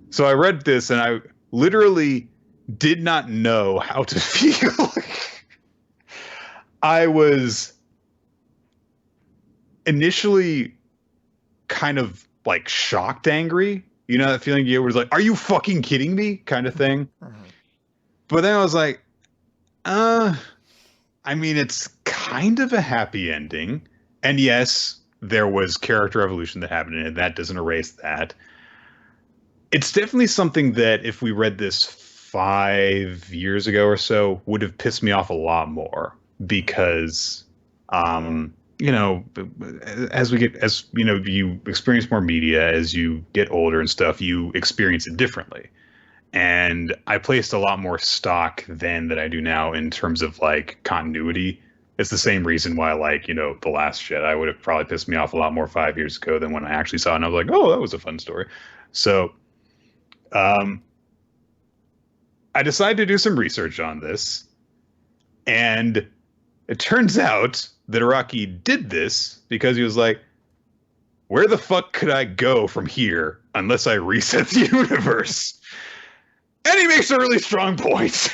So I read this, and I literally did not know how to feel. I was initially kind of like shocked, angry. You know that feeling you get where it's like, are you fucking kidding me? Kind of thing. Mm-hmm. But then I was like, it's kind of a happy ending. And yes, there was character evolution that happened in it. That doesn't erase that. It's definitely something that if we read this 5 years ago or so would have pissed me off a lot more because, as you experience more media, as you get older and stuff, you experience it differently. And I placed a lot more stock then than I do now in terms of like continuity. It's the same reason why, like, The Last Jedi would have probably pissed me off a lot more 5 years ago than when I actually saw it. And I was like, oh, that was a fun story. So I decided to do some research on this. And it turns out that Araki did this because he was like, where the fuck could I go from here unless I reset the universe? And he makes a really strong point.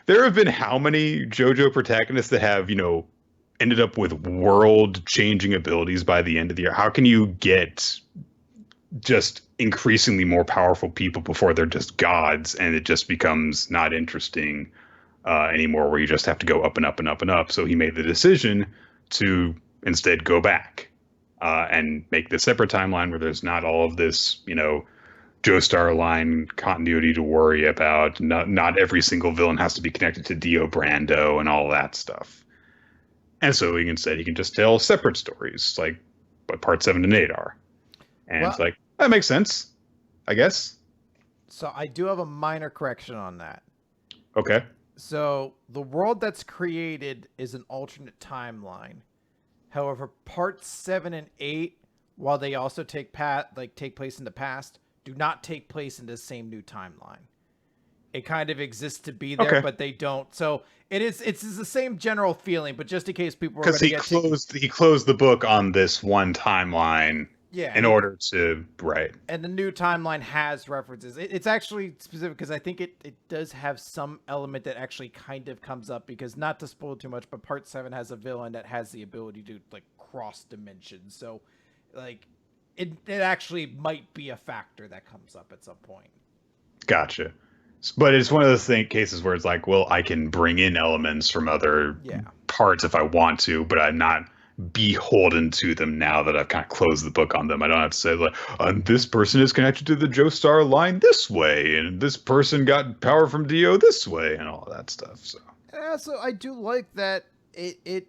There have been how many JoJo protagonists that have, ended up with world-changing abilities by the end of the year? How can you get just increasingly more powerful people before they're just gods, and it just becomes not interesting anymore, where you just have to go up and up and up and up? So he made the decision to instead go back and make the separate timeline where there's not all of this, Joestar line continuity to worry about. Not every single villain has to be connected to Dio Brando and all that stuff. And so he can just tell separate stories, like what Part 7 and 8 are. And it's like, that makes sense, I guess. So I do have a minor correction on that. Okay. So the world that's created is an alternate timeline. However, Parts 7 and 8, while they also take place in the past, do not take place in the same new timeline. It kind of exists to be there, Okay. but they don't. So it's the same general feeling, but just in case people are going Because to get taken. he closed the book on this one timeline Yeah, in order to right. and the new timeline has references. It's actually specific because I think it does have some element that actually kind of comes up, because not to spoil too much, but part 7 has a villain that has the ability to like cross dimensions. So like it actually might be a factor that comes up at some point. Gotcha. But it's one of those cases where it's like, well, I can bring in elements from other Yeah. parts if I want to, but I'm not beholden to them now that I've kind of closed the book on them. I don't have to say like, this person is connected to the Joestar line this way, and this person got power from Dio this way, and all that stuff. So Yeah, so I do like that it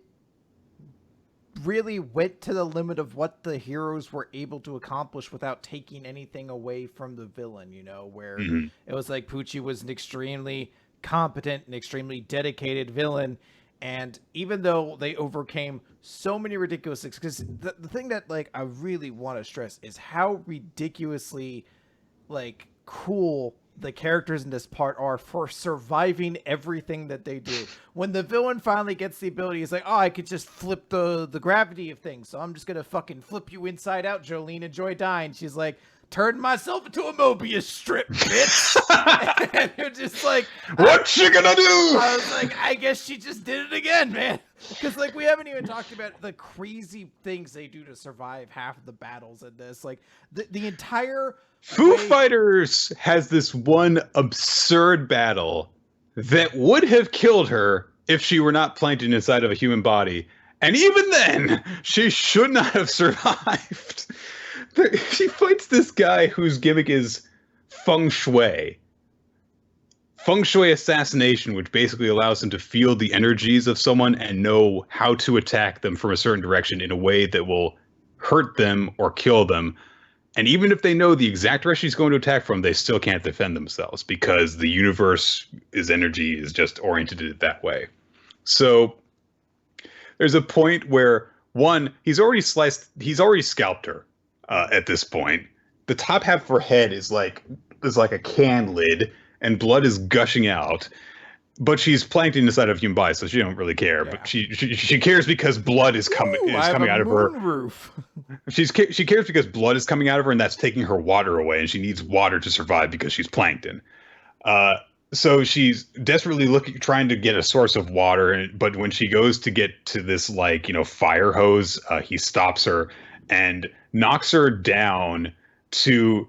really went to the limit of what the heroes were able to accomplish without taking anything away from the villain, where it was like Pucci was an extremely competent and extremely dedicated villain. And even though they overcame so many ridiculous things, because the thing that like I really want to stress is how ridiculously like cool the characters in this part are for surviving everything that they do. When the villain finally gets the ability, he's like, oh, I could just flip the gravity of things, so I'm just gonna fucking flip you inside out, Jolene. Enjoy dying. She's like, turn myself into a Mobius strip, bitch. And you're just like, what you gonna do? I was like, I guess she just did it again, man. Because like we haven't even talked about the crazy things they do to survive half of the battles in this. Like the entire Foo Fighters has this one absurd battle that would have killed her if she were not planted inside of a human body. And even then, she should not have survived. She fights this guy whose gimmick is feng shui. Feng shui assassination, which basically allows him to feel the energies of someone and know how to attack them from a certain direction in a way that will hurt them or kill them. And even if they know the exact direction he's going to attack from, they still can't defend themselves because the universe's energy is just oriented that way. So there's a point where, one, he's already scalped her at this point. The top half of her head is like a can lid, and blood is gushing out. But she's planked inside of human body, so she don't really care. Yeah. But she cares because blood is coming out of her. Roof. She cares because blood is coming out of her, and that's taking her water away, and she needs water to survive because she's plankton. So she's desperately trying to get a source of water, but when she goes to get to this fire hose, he stops her and knocks her down to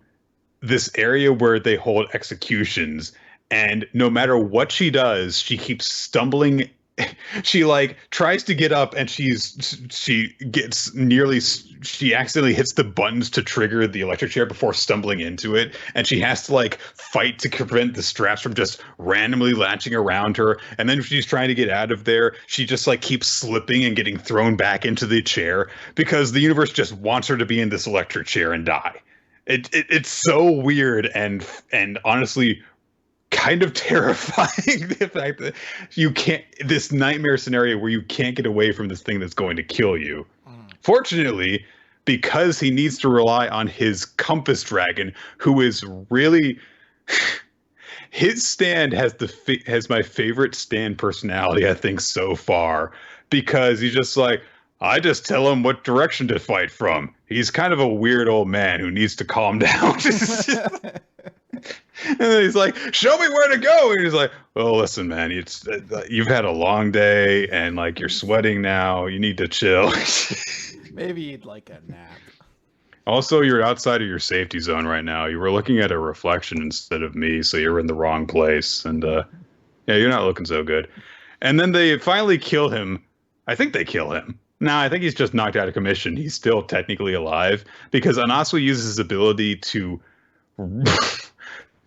this area where they hold executions. And no matter what she does, she keeps stumbling. She tries to get up, and she accidentally hits the buttons to trigger the electric chair before stumbling into it. And she has to fight to prevent the straps from just randomly latching around her. And then she's trying to get out of there. She just keeps slipping and getting thrown back into the chair because the universe just wants her to be in this electric chair and die. It's so weird and honestly kind of terrifying, the fact that you can't, this nightmare scenario where you can't get away from this thing that's going to kill you. Fortunately, because he needs to rely on his compass dragon, who is really his stand has my favorite stand personality, I think, so far, because he's just I just tell him what direction to fight from. He's kind of a weird old man who needs to calm down. And then he's like, show me where to go. And he's like, well, listen, man, you've had a long day and you're sweating now. You need to chill. Maybe you'd like a nap. Also, you're outside of your safety zone right now. You were looking at a reflection instead of me, so you're in the wrong place. And you're not looking so good. And then they finally kill him. I think they kill him. No, I think he's just knocked out of commission. He's still technically alive because Anasui uses his ability to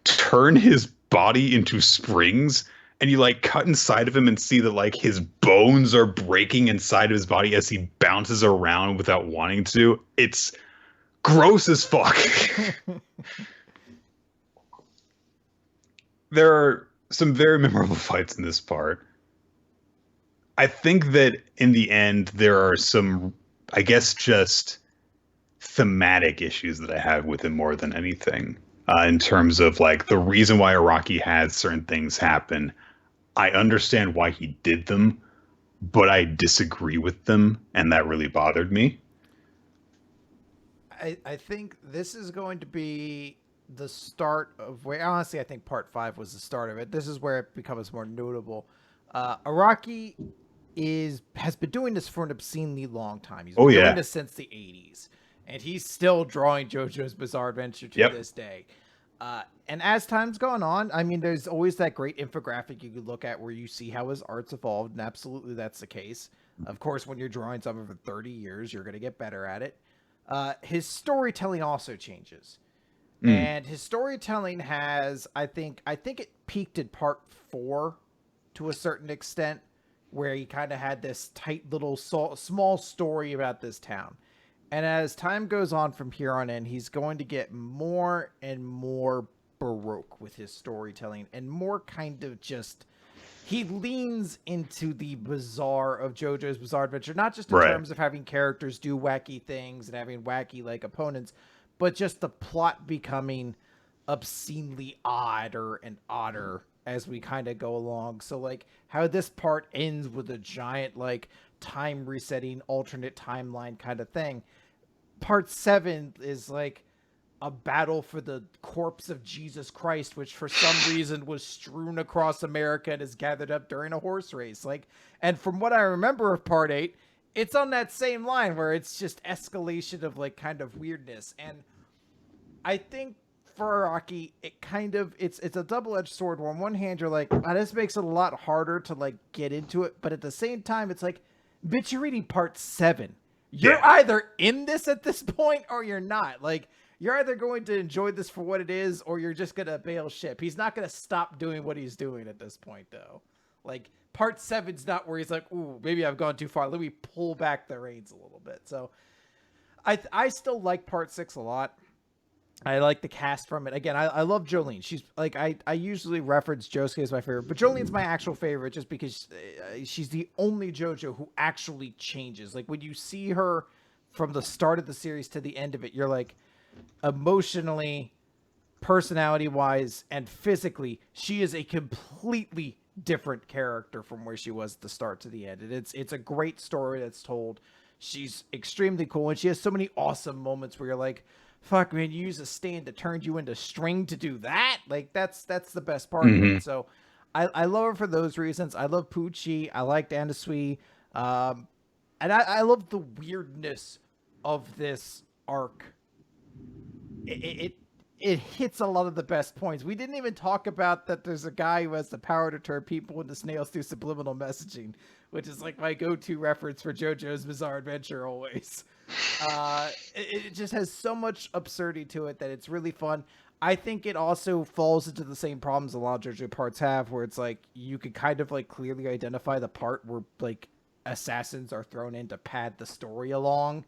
turn his body into springs, and you cut inside of him and see that his bones are breaking inside of his body as he bounces around without wanting to. It's gross as fuck. There are some very memorable fights in this part. I think that in the end, there are some, I guess, just thematic issues that I have with him more than anything. in terms of like the reason why Araki had certain things happen. I understand why he did them, but I disagree with them, and that really bothered me. I think this is going to be the start of where, honestly, I think part five was the start of it. This is where it becomes more notable. Araki has been doing this for an obscenely long time. He's been doing this since the 80s, and he's still drawing JoJo's Bizarre Adventure to this day. And as time's gone on, I mean, there's always that great infographic you could look at where you see how his art's evolved, and absolutely that's the case. Of course, when you're drawing something for 30 years, you're going to get better at it. His storytelling also changes. And his storytelling has, I think it peaked in part 4 to a certain extent, where he kind of had this tight little small story about this town. And as time goes on from here on in, he's going to get more and more baroque with his storytelling and more kind of just, he leans into the bizarre of JoJo's Bizarre Adventure, not just in terms of having characters do wacky things and having wacky like opponents, but just the plot becoming obscenely odder and odder as we kind of go along. So like how this part ends with a giant like time resetting alternate timeline kind of thing. Part 7 is like a battle for the corpse of Jesus Christ, which for some reason was strewn across America and is gathered up during a horse race. Like, and from what I remember of part 8, it's on that same line where it's just escalation of like kind of weirdness. And I think for Araki, it kind of, it's a double-edged sword where on one hand you're like, oh, this makes it a lot harder to like get into it. But at the same time, it's like, bitch, you're reading part 7. You're either in this at this point or you're not. Like, you're either going to enjoy this for what it is or you're just going to bail ship. He's not going to stop doing what he's doing at this point, though. Like, part 7's not where he's like, ooh, maybe I've gone too far. Let me pull back the reins a little bit. So, I still like part 6 a lot. I like the cast from it. Again, I love Jolene. She's like, I usually reference Josuke as my favorite, but Jolene's my actual favorite just because she's the only JoJo who actually changes. Like when you see her from the start of the series to the end of it, you're like, emotionally, personality wise, and physically, she is a completely different character from where she was at the start to the end. And it's a great story that's told. She's extremely cool, and she has so many awesome moments where you're like, fuck, man, you use a stand that turned you into string to do that? Like, that's the best part of it. So I love her for those reasons. I love Pucci. I liked Anasui. And I love the weirdness of this arc. It hits a lot of the best points. We didn't even talk about that there's a guy who has the power to turn people into snails through subliminal messaging, which is like my go-to reference for JoJo's Bizarre Adventure always. It just has so much absurdity to it that it's really fun. I think it also falls into the same problems a lot of JoJo parts have, where it's like you could kind of like clearly identify the part where like assassins are thrown in to pad the story along,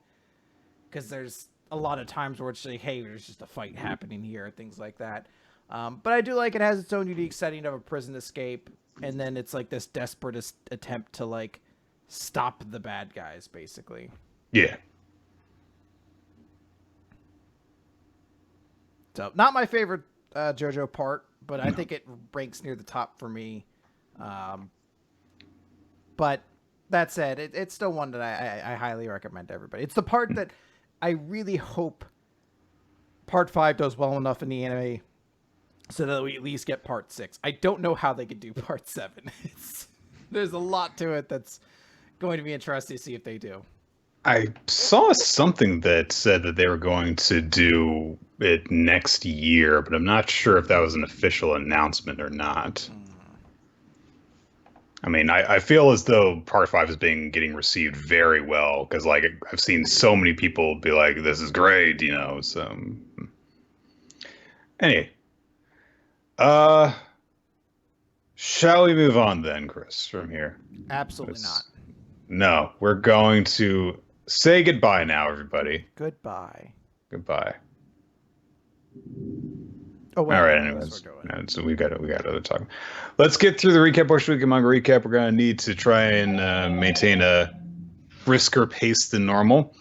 because there's a lot of times where it's like, hey, there's just a fight happening here, things like that. But I do like it has its own unique setting of a prison escape, and then it's like this desperate attempt to like stop the bad guys, basically. Yeah. So, not my favorite JoJo part, but I think it ranks near the top for me. But that said, it's still one that I highly recommend to everybody. It's the part that I really hope part 5 does well enough in the anime so that we at least get part 6. I don't know how they could do part 7. There's a lot to it that's going to be interesting to see if they do. I saw something that said that they were going to do it next year, but I'm not sure if that was an official announcement or not. I mean, I feel as though Part 5 is getting received very well, because like I've seen so many people be like, "This is great," you know. So, anyway, shall we move on then, Chris? From here, absolutely not. No, we're going to say goodbye now, everybody. Goodbye. Goodbye. Oh, well, all right. Anyways, so we got other talk. Let's get through the recap portion. We can manga recap. We're gonna need to try and maintain a brisker pace than normal.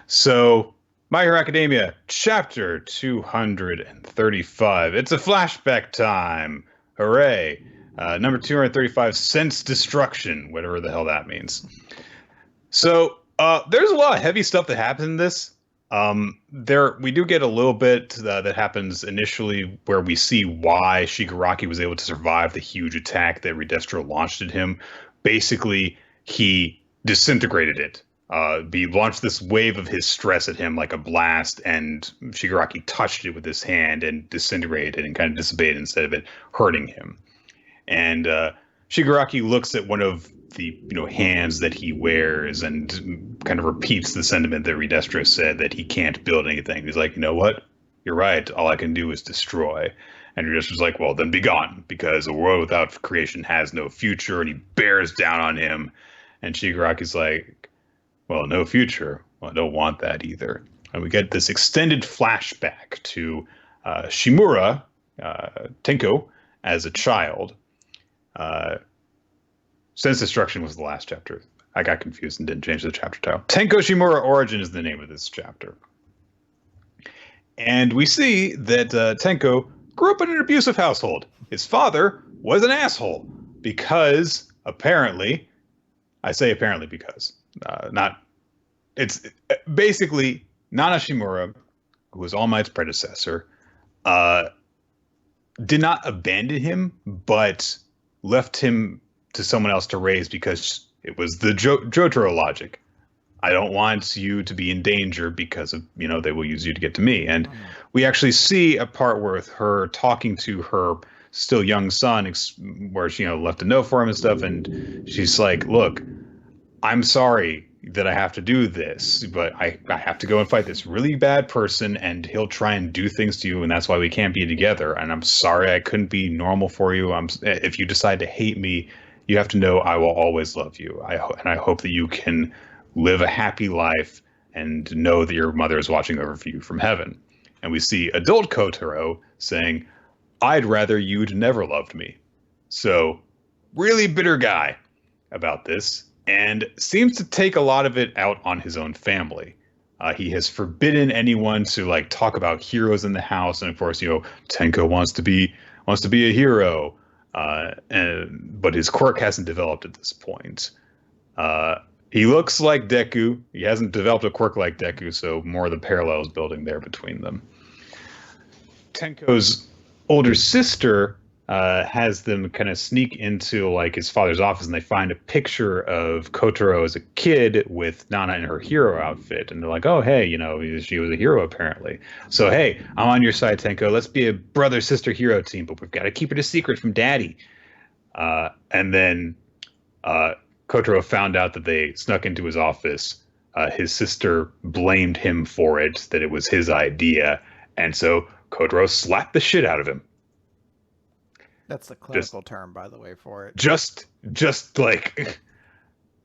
So My Hero Academia, chapter 235. It's a flashback time. Hooray. Number 235, Sense Destruction, whatever the hell that means. So, there's a lot of heavy stuff that happens in this. We do get a little bit that happens initially where we see why Shigaraki was able to survive the huge attack that Redestro launched at him. Basically, he disintegrated it. He launched this wave of his stress at him like a blast, and Shigaraki touched it with his hand and disintegrated it and kind of dissipated instead of it hurting him. And Shigaraki looks at one of the hands that he wears and kind of repeats the sentiment that Redestro said, that he can't build anything. He's like, you know what? You're right. All I can do is destroy. And Redestro's like, well, then be gone, because a world without creation has no future. And he bears down on him. And Shigaraki's like, well, no future. Well, I don't want that either. And we get this extended flashback to Shimura, Tenko, as a child. Sense Destruction was the last chapter. I got confused and didn't change the chapter title. Tenko Shimura Origin is the name of this chapter. And we see that Tenko grew up in an abusive household. His father was an asshole because apparently, I say apparently because, it's basically Nana Shimura, who was All Might's predecessor, did not abandon him, but left him to someone else to raise because it was the Jotaro logic. I don't want you to be in danger because of, they will use you to get to me. And we actually see a part where with her talking to her still young son, where she, left a note for him and stuff. And she's like, look, I'm sorry that I have to do this, but I have to go and fight this really bad person, and he'll try and do things to you, and that's why we can't be together. And I'm sorry I couldn't be normal for you. If you decide to hate me, you have to know I will always love you. I hope that you can live a happy life and know that your mother is watching over you from heaven. And we see adult Kotaro saying, I'd rather you'd never loved me. So, really bitter guy about this, and seems to take a lot of it out on his own family. He has forbidden anyone to talk about heroes in the house, and of course, Tenko wants to be a hero. But his quirk hasn't developed at this point. He looks like Deku. He hasn't developed a quirk like Deku, so more of the parallels building there between them. Tenko's older sister has them kind of sneak into his father's office, and they find a picture of Kotaro as a kid with Nana in her hero outfit, and they're like, oh, hey, she was a hero apparently. So, hey, I'm on your side, Tenko. Let's be a brother-sister hero team, but we've got to keep it a secret from Daddy. And then Kotaro found out that they snuck into his office. His sister blamed him for it, that it was his idea, and so Kotaro slapped the shit out of him. That's the clinical term, by the way, for it. Just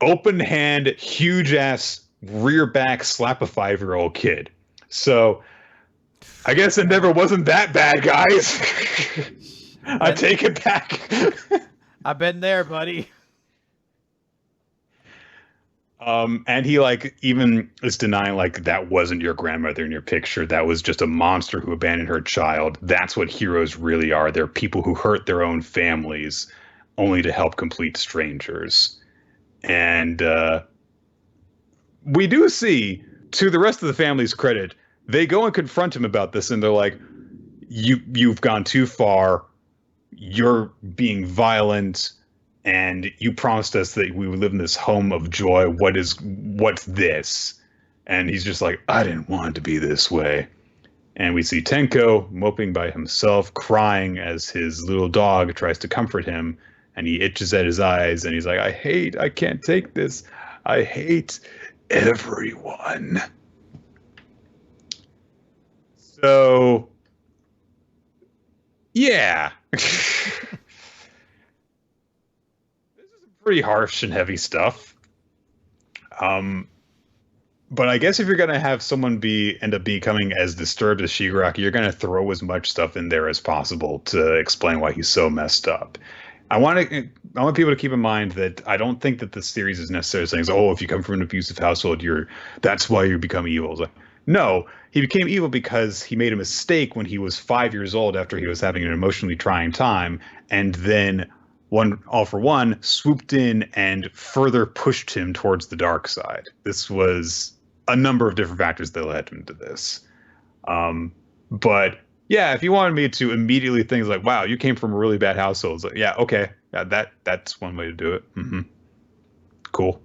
open hand, huge ass, rear back, slap a 5-year-old kid. So I guess it never wasn't that bad, guys. I take it back. I've been there, buddy. And he even is denying that wasn't your grandmother in your picture. That was just a monster who abandoned her child. That's what heroes really are. They're people who hurt their own families only to help complete strangers. And we do see, to the rest of the family's credit, they go and confront him about this, and they're like, you've gone too far. You're being violent. And you promised us that we would live in this home of joy. What's this? And he's just like, I didn't want it to be this way. And we see Tenko moping by himself, crying as his little dog tries to comfort him. And he itches at his eyes, and he's like, I can't take this. I hate everyone. So, yeah. Pretty harsh and heavy stuff. But I guess if you're going to have someone end up becoming as disturbed as Shigaraki, you're going to throw as much stuff in there as possible to explain why he's so messed up. I want people to keep in mind that I don't think that the series is necessarily saying, oh, if you come from an abusive household, that's why you become evil. It's like, No, he became evil because he made a mistake when he was 5 years old after he was having an emotionally trying time, and then one All for One swooped in and further pushed him towards the dark side. This was a number of different factors that led him to this. But yeah, if you wanted me to immediately think like, wow, you came from a really bad household, it's like, yeah, okay, yeah, that's one way to do it. Cool.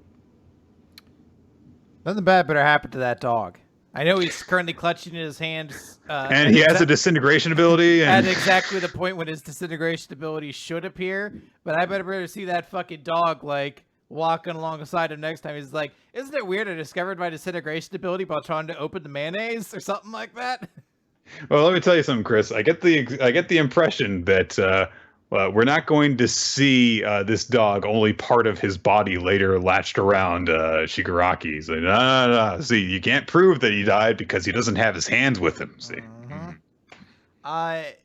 Nothing bad better happen to that dog. I know he's currently clutching in his hands. And he has a disintegration ability. At exactly the point when his disintegration ability should appear. But I better see that fucking dog, like, walking alongside him next time. He's like, isn't it weird I discovered my disintegration ability while trying to open the mayonnaise or something like that? Well, let me tell you something, Chris. I get the impression that we're not going to see this dog, only part of his body later latched around Shigaraki. He's like, no. See, you can't prove that he died because he doesn't have his hands with him. See, I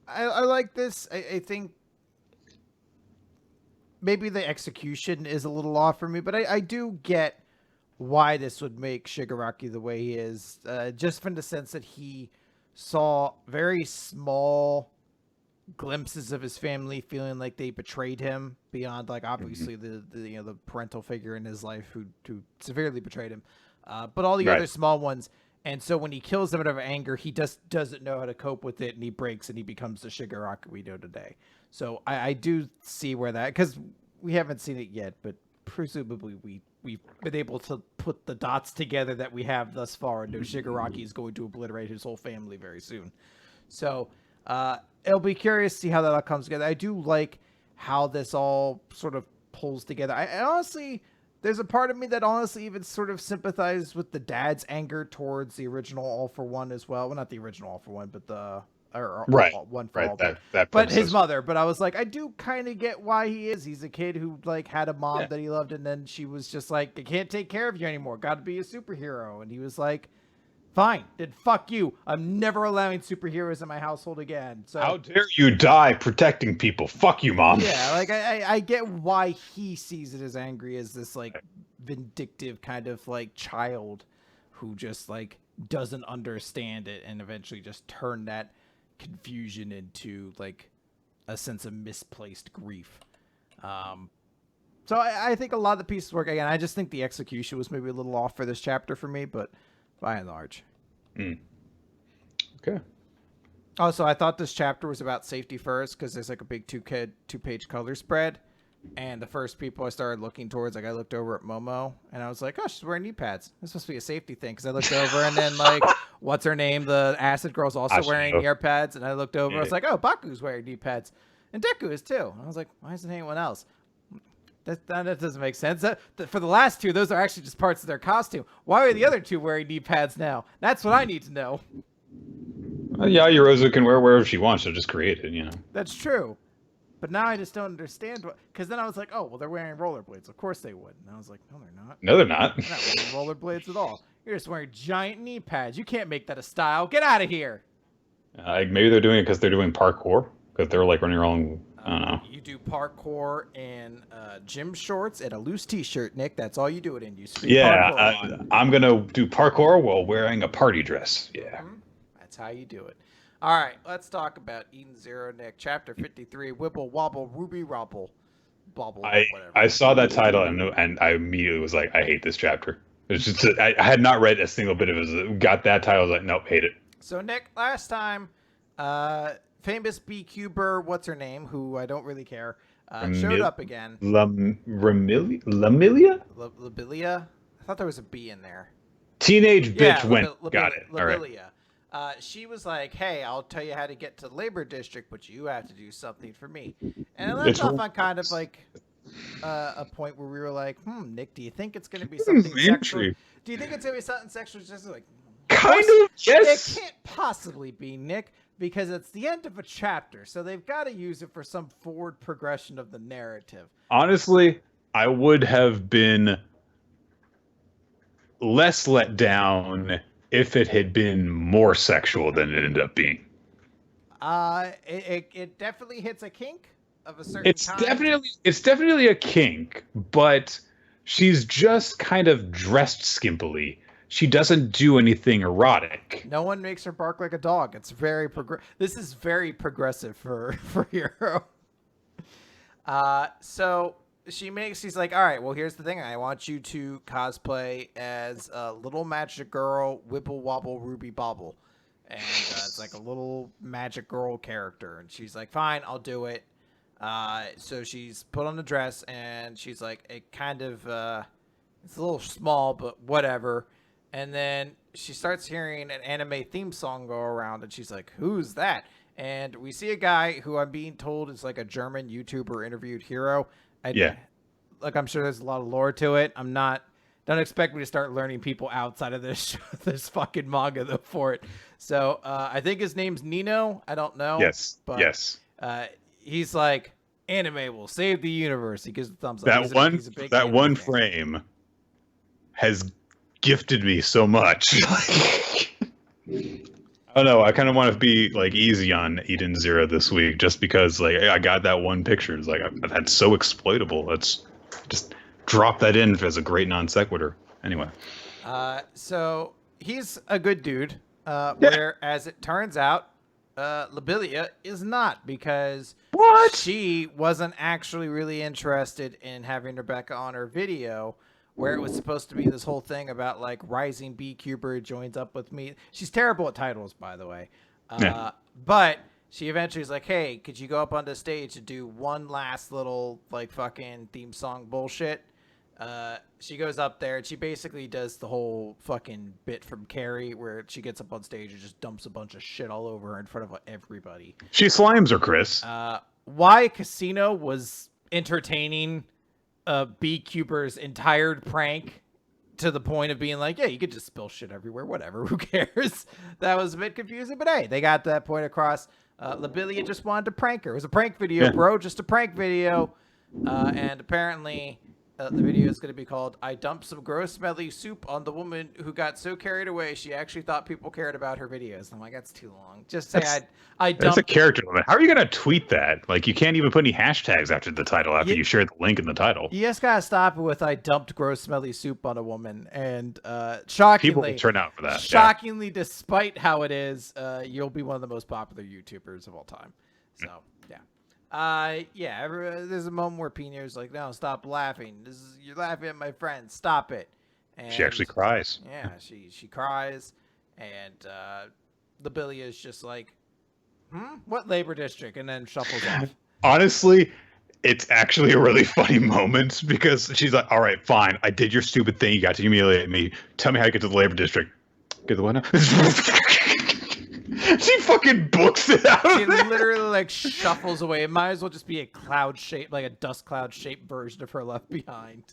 like this. I think maybe the execution is a little off for me, but I do get why this would make Shigaraki the way he is, just from the sense that he saw very small glimpses of his family feeling like they betrayed him beyond, like, obviously the parental figure in his life who severely betrayed him, but all the other small ones. And so when he kills them out of anger, he just doesn't know how to cope with it, and he breaks and he becomes the Shigaraki we know today. So I do see where that, because we haven't seen it yet, but presumably we've been able to put the dots together that we have thus far, and know Shigaraki is going to obliterate his whole family very soon. So it'll be curious to see how that all comes together. I do like how this all sort of pulls together. I honestly, there's a part of me that honestly even sort of sympathizes with the dad's anger towards the original All for One as well. Well, not the original All for One, but the One for All. But his mother. But I was like, I do kind of get why he is. He's a kid who like had a mom that he loved, and then she was just like, I can't take care of you anymore. Got to be a superhero. And he was like, fine, then fuck you. I'm never allowing superheroes in my household again. So how dare you die protecting people? Fuck you, Mom. Yeah, like I get why he sees it as angry as this like vindictive kind of like child who just like doesn't understand it and eventually just turn that confusion into like a sense of misplaced grief. So I think a lot of the pieces work. Again, I just think the execution was maybe a little off for this chapter for me, but by and large. Okay. Also, I thought this chapter was about safety first because there's like a big two-page color spread. And the first people I started looking towards, like I looked over at Momo and I was like, oh, she's wearing knee pads. This must be a safety thing. Because I looked over and then like, what's her name? The acid girl's also wearing ear pads. And I looked over, I was like, oh, Baku's wearing knee pads. And Deku is too. And I was like, why isn't anyone else? That doesn't make sense. For the last two, those are actually just parts of their costume. Why are the other two wearing knee pads now? That's what I need to know. Yeah, Yorozu can wear wherever she wants. She'll just create it, you know. That's true. But now I just don't understand what. Because then I was like, oh, well, they're wearing rollerblades. Of course they would. And I was like, no, they're not. No, they're not. They're not wearing rollerblades at all. You're just wearing giant knee pads. You can't make that a style. Get out of here. Maybe they're doing it because they're doing parkour. Because they're like running around. I don't know. You do parkour in gym shorts and a loose T-shirt, Nick. That's all you do it in. You I'm gonna do parkour while wearing a party dress. Yeah, that's how you do it. All right, let's talk about Eden Zero, Nick. Chapter 53. Wibble wobble ruby robble, bobble. Whatever. I saw that title and I immediately was like, I hate this chapter. It's just I had not read a single bit of it. Got that title, I was like, nope, hate it. So Nick, last time, famous B-Cuber, what's her name, who I don't really care, showed up again. Lamilia? Labilia? I thought there was a B in there. Teenage bitch went. Got it. Labilia. All right. She was like, hey, I'll tell you how to get to Labor District, but you have to do something for me. And it left off on kind of like a point where we were like, Nick, do you think it's going to be something sexual? Do you think it's going to be something sexual? Just like, kind of, yes. It can't possibly be, Nick, because it's the end of a chapter, so they've got to use it for some forward progression of the narrative. Honestly, I would have been less let down if it had been more sexual than it ended up being. It definitely hits a kink of a certain kind. It's definitely a kink, but she's just kind of dressed skimpily. she doesn't do anything erotic. No one makes her bark like a dog. It's very This is very progressive for Hero. So she's like, all right, well, here's the thing. I want you to cosplay as a little magic girl, Wibble Wobble Ruby Bobble. And it's like a little magic girl character. And she's like, fine, I'll do it. So she's put on the dress, and she's like, it kind of, it's a little small, but whatever. And then she starts hearing an anime theme song go around, and she's like, who's that? And we see a guy who I'm being told is like a German YouTuber interviewed Hero. Like, I'm sure there's a lot of lore to it. Don't expect me to start learning people outside of this fucking manga though for it. So I think his name's Nino. I don't know. Yes. But, yes. He's like, anime will save the universe. He gives a thumbs up. That one frame has gifted me so much. I don't know. I kind of want to be like easy on Eden Zero this week, just because like I got that one picture. It's like that's so exploitable. Let's just drop that in as a great non sequitur. Anyway. So he's a good dude. Where, as it turns out, Lobelia is not, because she wasn't actually really interested in having Rebecca on her video, where it was supposed to be this whole thing about like rising B-Cuber joins up with me. She's terrible at titles, by the way. But she eventually is like, hey, could you go up on the stage and do one last little like fucking theme song bullshit? She goes up there and she basically does the whole fucking bit from Carrie where she gets up on stage and just dumps a bunch of shit all over her in front of everybody. She slimes her, Chris. Why Casino was entertaining B-Cuber's entire prank to the point of being like, yeah, you could just spill shit everywhere, whatever, who cares? That was a bit confusing, but hey, they got that point across. Lobelia just wanted to prank her. It was a prank video, bro, just a prank video. And apparently the video is going to be called I Dumped Some Gross Smelly Soup on the Woman Who Got So Carried Away She Actually Thought People Cared About Her Videos. I'm like, that's too long. Just say I dumped. That's a character limit. How are you going to tweet that? Like, you can't even put any hashtags after the title after you share the link in the title. You just got to stop it with I dumped gross smelly soup on a woman. And shockingly, people will turn out for that. Shockingly, despite how it is, you'll be one of the most popular YouTubers of all time. So, there's a moment where Pino's like, no, stop laughing. You're laughing at my friend. Stop it. And she actually cries. Yeah, she cries. And Lobelia is just like, what labor district? And then shuffles off. Honestly, it's actually a really funny moment because she's like, all right, fine. I did your stupid thing. You got to humiliate me. Tell me how to get to the labor district. Get the one now. She fucking books it out. She literally like shuffles away. It might as well just be a cloud shape, like a dust cloud shaped version of her left behind.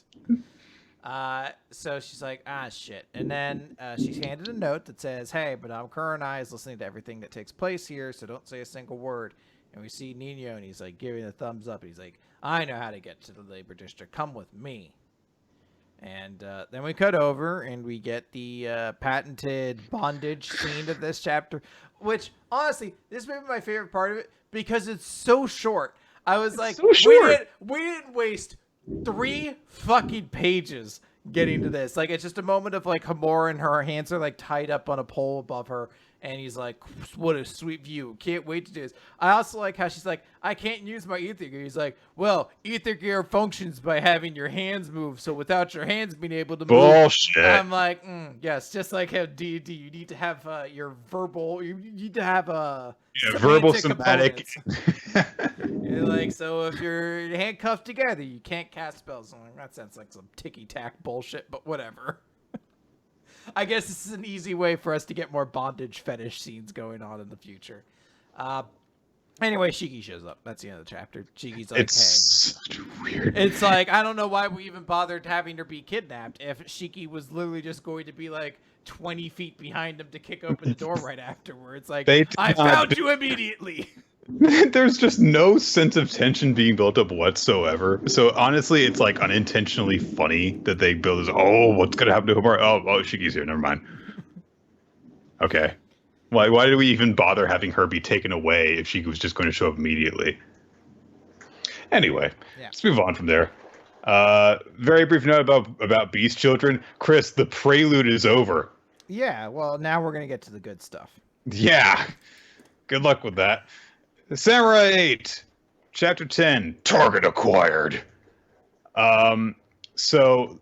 So she's like, shit. And then she's handed a note that says, hey, Madame Kurenai is listening to everything that takes place here, so don't say a single word. And we see Nino, and he's like giving a thumbs up. He's like, I know how to get to the labor district. Come with me. And then we cut over, and we get the patented bondage scene of this chapter, which, honestly, this may be my favorite part of it, because it's so short. I was like, so we didn't waste 3 fucking pages getting to this. Like, it's just a moment of, like, Hamura and her hands are, like, tied up on a pole above her, and he's like, what a sweet view. Can't wait to do this. I also like how she's like, I can't use my ether gear. He's like, well, ether gear functions by having your hands move, so without your hands being able to move. Bullshit. I'm like, yes, just like how D&D, you need to have your verbal, you need to have verbal somatic. Like, so if you're handcuffed together, you can't cast spells. I'm like, that sounds like some ticky-tack bullshit, but whatever. I guess this is an easy way for us to get more bondage fetish scenes going on in the future. Anyway, Shiki shows up. That's the end of the chapter. Shiki's like, it's such weird. It's like, I don't know why we even bothered having her be kidnapped if Shiki was literally just going to be like 20 feet behind him to kick open the door right afterwards. Like, I found you immediately. There's just no sense of tension being built up whatsoever. So honestly, it's like unintentionally funny that they build this. Oh, what's gonna happen to Hamura? Oh, Shiki's here. Never mind. Okay, why did we even bother having her be taken away if she was just going to show up immediately? Anyway, let's move on from there. Very brief note about Beast Children. Chris, the prelude is over. Yeah, well, now we're gonna get to the good stuff. Yeah. Good luck with that. Samurai 8, Chapter 10, Target Acquired. Um, so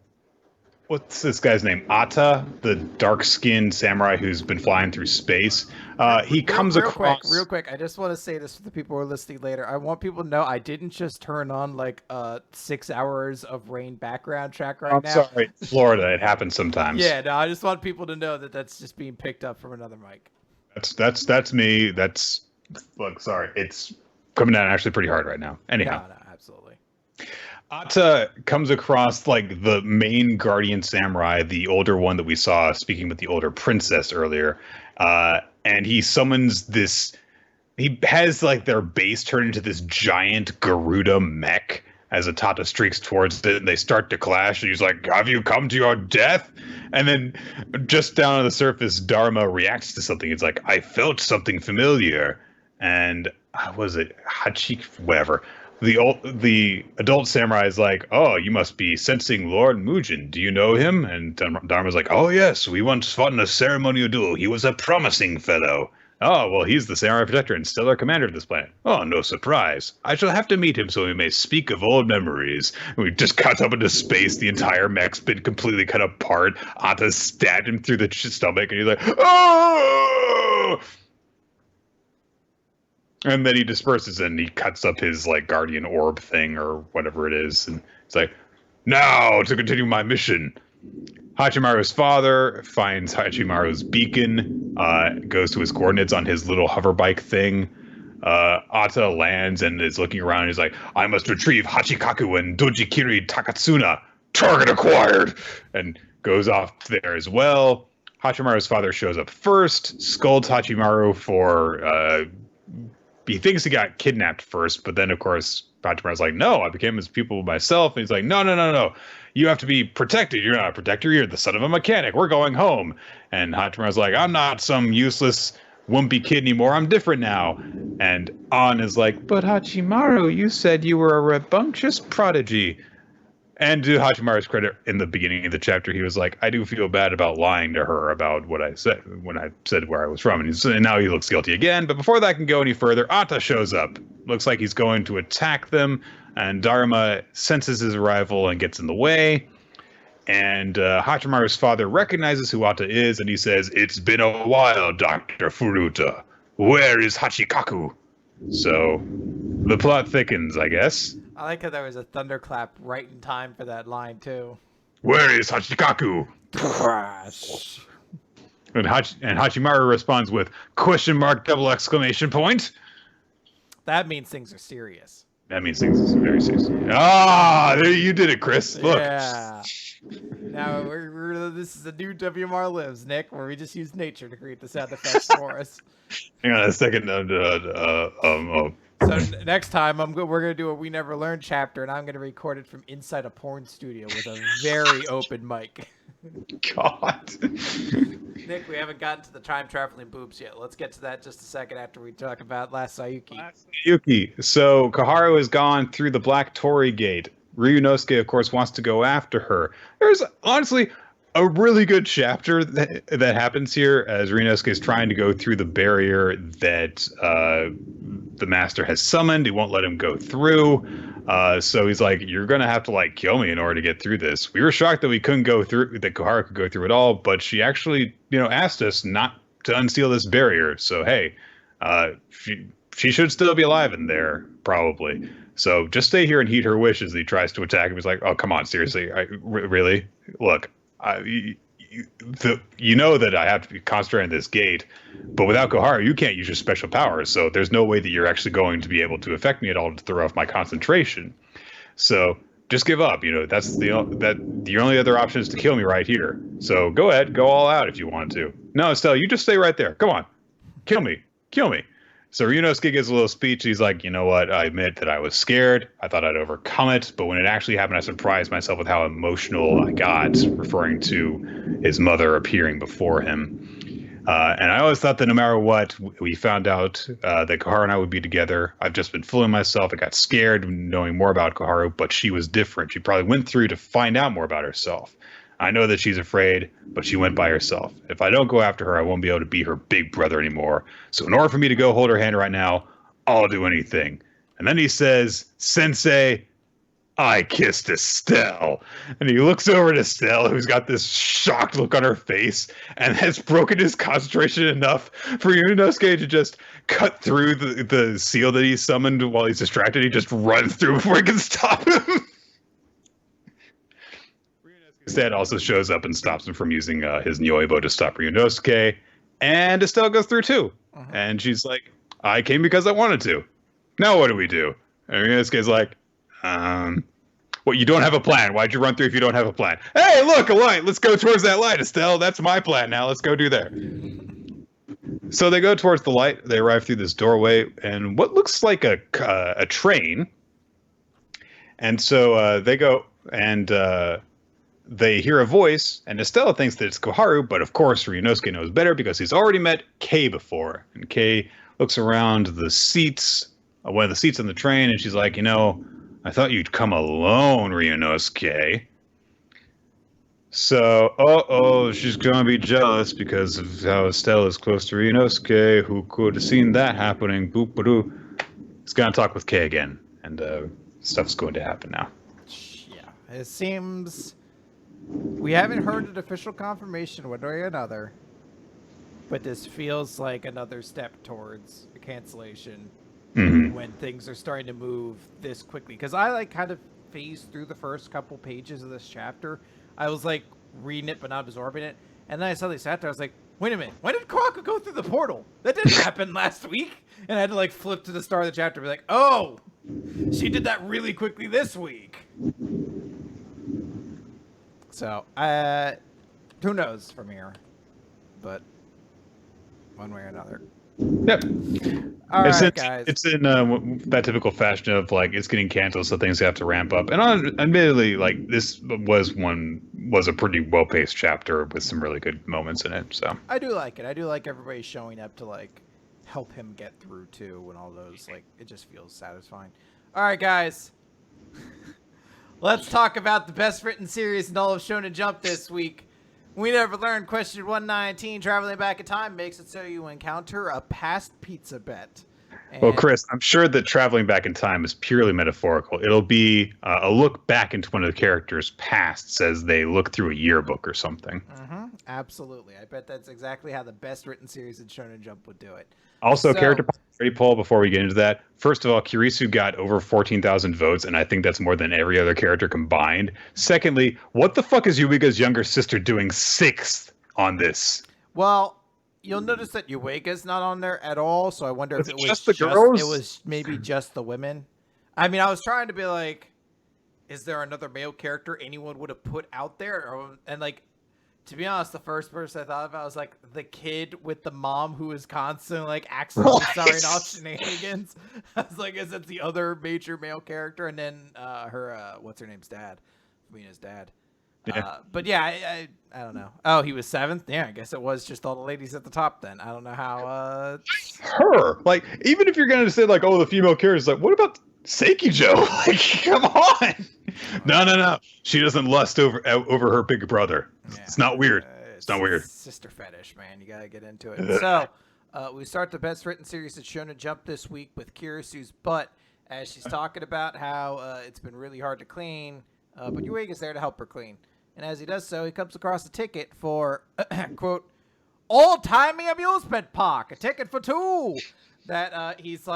what's this guy's name? Atta, the dark-skinned samurai who's been flying through space. He comes across. Real quick. I just want to say this for the people who are listening later. I want people to know I didn't just turn on like 6 hours of rain background track right I'm now. sorry, Florida. It happens sometimes. Yeah, no, I just want people to know that that's just being picked up from another mic. That's me. Look, sorry. It's coming down actually pretty hard right now. Anyhow. No, absolutely. Atta comes across like the main guardian samurai, the older one that we saw speaking with the older princess earlier, and he summons this. He has like their base turn into this giant Garuda mech as Atata streaks towards it, and they start to clash. And he's like, "Have you come to your death?" And then, just down on the surface, Dharma reacts to something. It's like, "I felt something familiar," and was it Hachik? Whatever. The adult samurai is like, "Oh, you must be sensing Lord Mujin. Do you know him?" And Dharma's like, "Oh yes, we once fought in a ceremonial duel. He was a promising fellow." "Oh, well, he's the samurai protector and stellar commander of this planet." "Oh, no surprise. I shall have to meet him so we may speak of old memories." And we just cut up into space. The entire mech's been completely cut apart. Atta stabbed him through the stomach, and he's like, "Oh!" And then he disperses and he cuts up his like guardian orb thing or whatever it is. And it's like, "Now to continue my mission." Hachimaru's father finds Hachimaru's beacon, goes to his coordinates on his little hover bike thing. Atta lands and is looking around and he's like, "I must retrieve Hachikaku and Dojikiri Takatsuna. Target acquired!" And goes off there as well. Hachimaru's father shows up first, scolds Hachimaru for he thinks he got kidnapped first, but then of course Hachimaru's like, "No, I became his pupil myself." And he's like, No. You have to be protected. You're not a protector. You're the son of a mechanic. We're going home." And Hachimaru's like, "I'm not some useless wimpy kid anymore. I'm different now." And An is like, "But Hachimaru, you said you were a rambunctious prodigy." And to Hachimaru's credit, in the beginning of the chapter, he was like, "I do feel bad about lying to her about what I said when I said where I was from." And now he looks guilty again. But before that can go any further, Atta shows up. Looks like he's going to attack them. And Dharma senses his arrival and gets in the way. And Hachimaru's father recognizes who Atta is. And he says, "It's been a while, Dr. Furuta. Where is Hachikaku?" So the plot thickens, I guess. I like how there was a thunderclap right in time for that line too. "Where is Hachikaku?" Crash. And Hachimaru responds with question mark double exclamation point. That means things are serious. That means things are very serious. Ah, there you did it, Chris. Look. Yeah. Now this is a new WMR Lives, Nick, where we just use nature to create the sound effects for us. Hang on a second. So next time we're gonna do a We Never Learned chapter, and I'm gonna record it from inside a porn studio with a very open mic. God. Nick, we haven't gotten to the time traveling boobs yet. Let's get to that just a second after we talk about Last Saiyuki. So Koharu has gone through the Black Torii Gate. Ryunosuke, of course, wants to go after her. There's honestly a really good chapter that happens here as Ryunosuke is trying to go through the barrier that the master has summoned. He won't let him go through. So he's like, "You're going to have to like kill me in order to get through this." We were shocked that we couldn't go through, that Koharu could go through it all, but she actually, asked us not to unseal this barrier. So, hey, she should still be alive in there, probably. So just stay here and heed her wish as he tries to attack him. He's like, "Oh, come on, seriously? Really? Look, you know that I have to be concentrating on this gate, but without Koharu, you can't use your special powers. So there's no way that you're actually going to be able to affect me at all to throw off my concentration. So just give up. That's your only other option is to kill me right here. So go ahead, go all out if you want to. No, Estelle, you just stay right there. Come on, kill me." So Ryunosuke gives a little speech. He's like, "You know what? I admit that I was scared. I thought I'd overcome it. But when it actually happened, I surprised myself with how emotional I got," referring to his mother appearing before him. And I always thought that no matter what, we found out that Koharu and I would be together. I've just been fooling myself. I got scared knowing more about Koharu, but she was different. She probably went through to find out more about herself. I know that she's afraid, but she went by herself. If I don't go after her, I won't be able to be her big brother anymore. So in order for me to go hold her hand right now, I'll do anything. And then he says, Sensei, I kissed Estelle. And he looks over at Estelle, who's got this shocked look on her face, and has broken his concentration enough for Yunosuke to just cut through the seal that he summoned while he's distracted. He just runs through before he can stop him. Ryunosuke's dad also shows up and stops him from using his Nyoibo to stop Ryunosuke. And Estelle goes through too. And she's like, I came because I wanted to. Now what do we do? And Ryunosuke's like, well, you don't have a plan. Why'd you run through if you don't have a plan? Hey, look, a light. Let's go towards that light, Estelle. That's my plan now. Let's go do there. So they go towards the light. They arrive through this doorway and what looks like a train. And so they go and they hear a voice. And Estelle thinks that it's Koharu, but of course Ryunosuke knows better because he's already met Kei before. And Kei looks around the seats, one of the seats on the train, and she's like, I thought you'd come alone, Ryunosuke. So, she's going to be jealous because of how Estelle is close to Ryunosuke. Who could have seen that happening? Boop-a-doo. He's going to talk with Kei again, and stuff's going to happen now. Yeah, it seems we haven't heard an official confirmation one way or another, but this feels like another step towards a cancellation. When things are starting to move this quickly, because I kind of phased through the first couple pages of this chapter. I was like reading it but not absorbing it, and then I suddenly sat there. I was like, wait a minute, when did Kurako go through the portal? That didn't happen last week. And I had to flip to the start of the chapter and be like, oh, she did that really quickly this week. So who knows from here, but one way or another. Yep. All right, guys. It's in that typical fashion of it's getting canceled, so things have to ramp up. And admittedly, this was a pretty well-paced chapter with some really good moments in it. So I do like it. I do like everybody showing up to help him get through too, and all those. It just feels satisfying. All right, guys. Let's talk about the best written series in all of Shonen Jump this week. We Never Learned, question 119, traveling back in time makes it so you encounter a past pizza bet. Well, Chris, I'm sure that traveling back in time is purely metaphorical. It'll be a look back into one of the characters' pasts as they look through a yearbook or something. Absolutely. I bet that's exactly how the best written series in Shonen Jump would do it. Also, character popularity poll, before we get into that. First of all, Kirisu got over 14,000 votes, and I think that's more than every other character combined. Secondly, what the fuck is Yuiga's younger sister doing 6th on this? Well, you'll notice that Yuiga's not on there at all, so I wonder if it was just the girls? It was maybe just the women. I mean, I was trying to be is there another male character anyone would have put out there? To be honest, the first person I thought of, I was the kid with the mom who is constantly accidentally starring off shenanigans. I was is it the other major male character? And then her, what's her name's dad? Mina's dad. Yeah. But yeah, I don't know. Oh, he was 7th? Yeah, I guess it was just all the ladies at the top then. I don't know how. Her. Even if you're going to say, the female characters, what about Seikijo? Come on. No. She doesn't lust over her big brother. Yeah. It's not weird. It's not weird. Sister fetish, man. You got to get into it. So, we start the best written series at Shonen Jump this week with Kirisu's butt, as she's talking about how it's been really hard to clean, but Yuiga's there to help her clean. And as he does so, he comes across a ticket for, quote, old-timey amusement park, a ticket for 2. That he's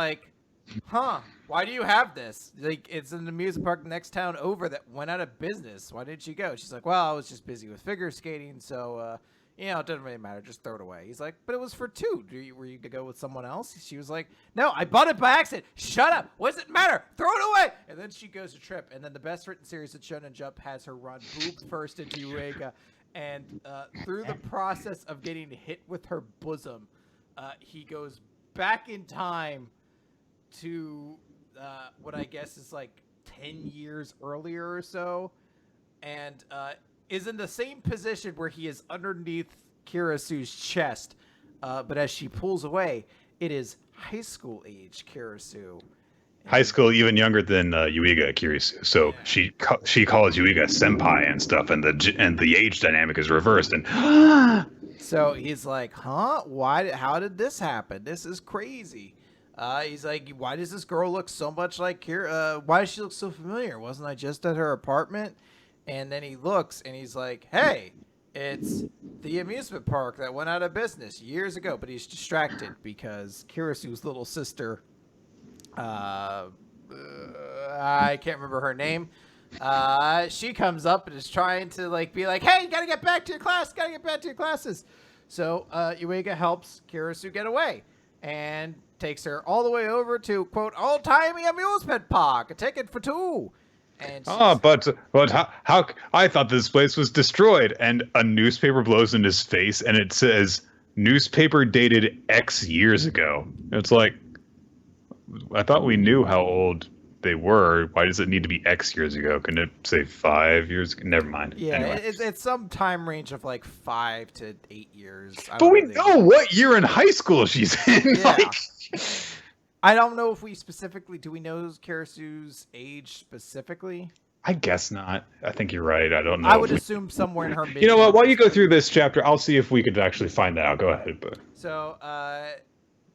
why do you have this? It's an amusement park next town over that went out of business. Why didn't you go? She's like, well, I was just busy with figure skating, so, it doesn't really matter. Just throw it away. He's like, but it was for 2. Were you to go with someone else? She was like, no, I bought it by accident. Shut up. What does it matter? Throw it away. And then she goes to trip. And then the best written series at Shonen Jump has her run boobs first into Yuiga. And through the process of getting hit with her bosom, he goes back in time to what I guess is 10 years earlier or so, and is in the same position where he is underneath Kirisu's chest, but as she pulls away, it is high school age Kirisu, high school, even younger than Yuiga Kirisu. So Yeah. she calls Yuiga senpai and stuff, and the age dynamic is reversed. And So he's like, huh? Why? How did this happen? This is crazy. He's like, why does this girl look so much like Kira? Why does she look so familiar? Wasn't I just at her apartment? And then he looks and he's like, hey, it's the amusement park that went out of business years ago. But he's distracted because Kirisu's little sister, I can't remember her name. She comes up and is trying to like be like, hey, you gotta get back to your class, gotta get back to your classes. So Yuiga helps Kirisu get away and takes her all the way over to quote old-timey amusement park, a ticket for two. And but how I thought this place was destroyed, and a newspaper blows in his face, and it says newspaper dated X years ago. It's like, I thought we knew how old they were. Why does it need to be X years ago? Couldn't it say 5 years? Never mind. yeah, Anyway. it's some time range of like 5 to 8 years. But we know what year in high school she's in. Yeah. Like, I don't know if we specifically do we know Kirisu's age specifically. I guess not. I think you're right. I don't know. I would assume somewhere in her mid. You know what? While you go through this chapter, I'll see if we could actually find that out. Go ahead. But So,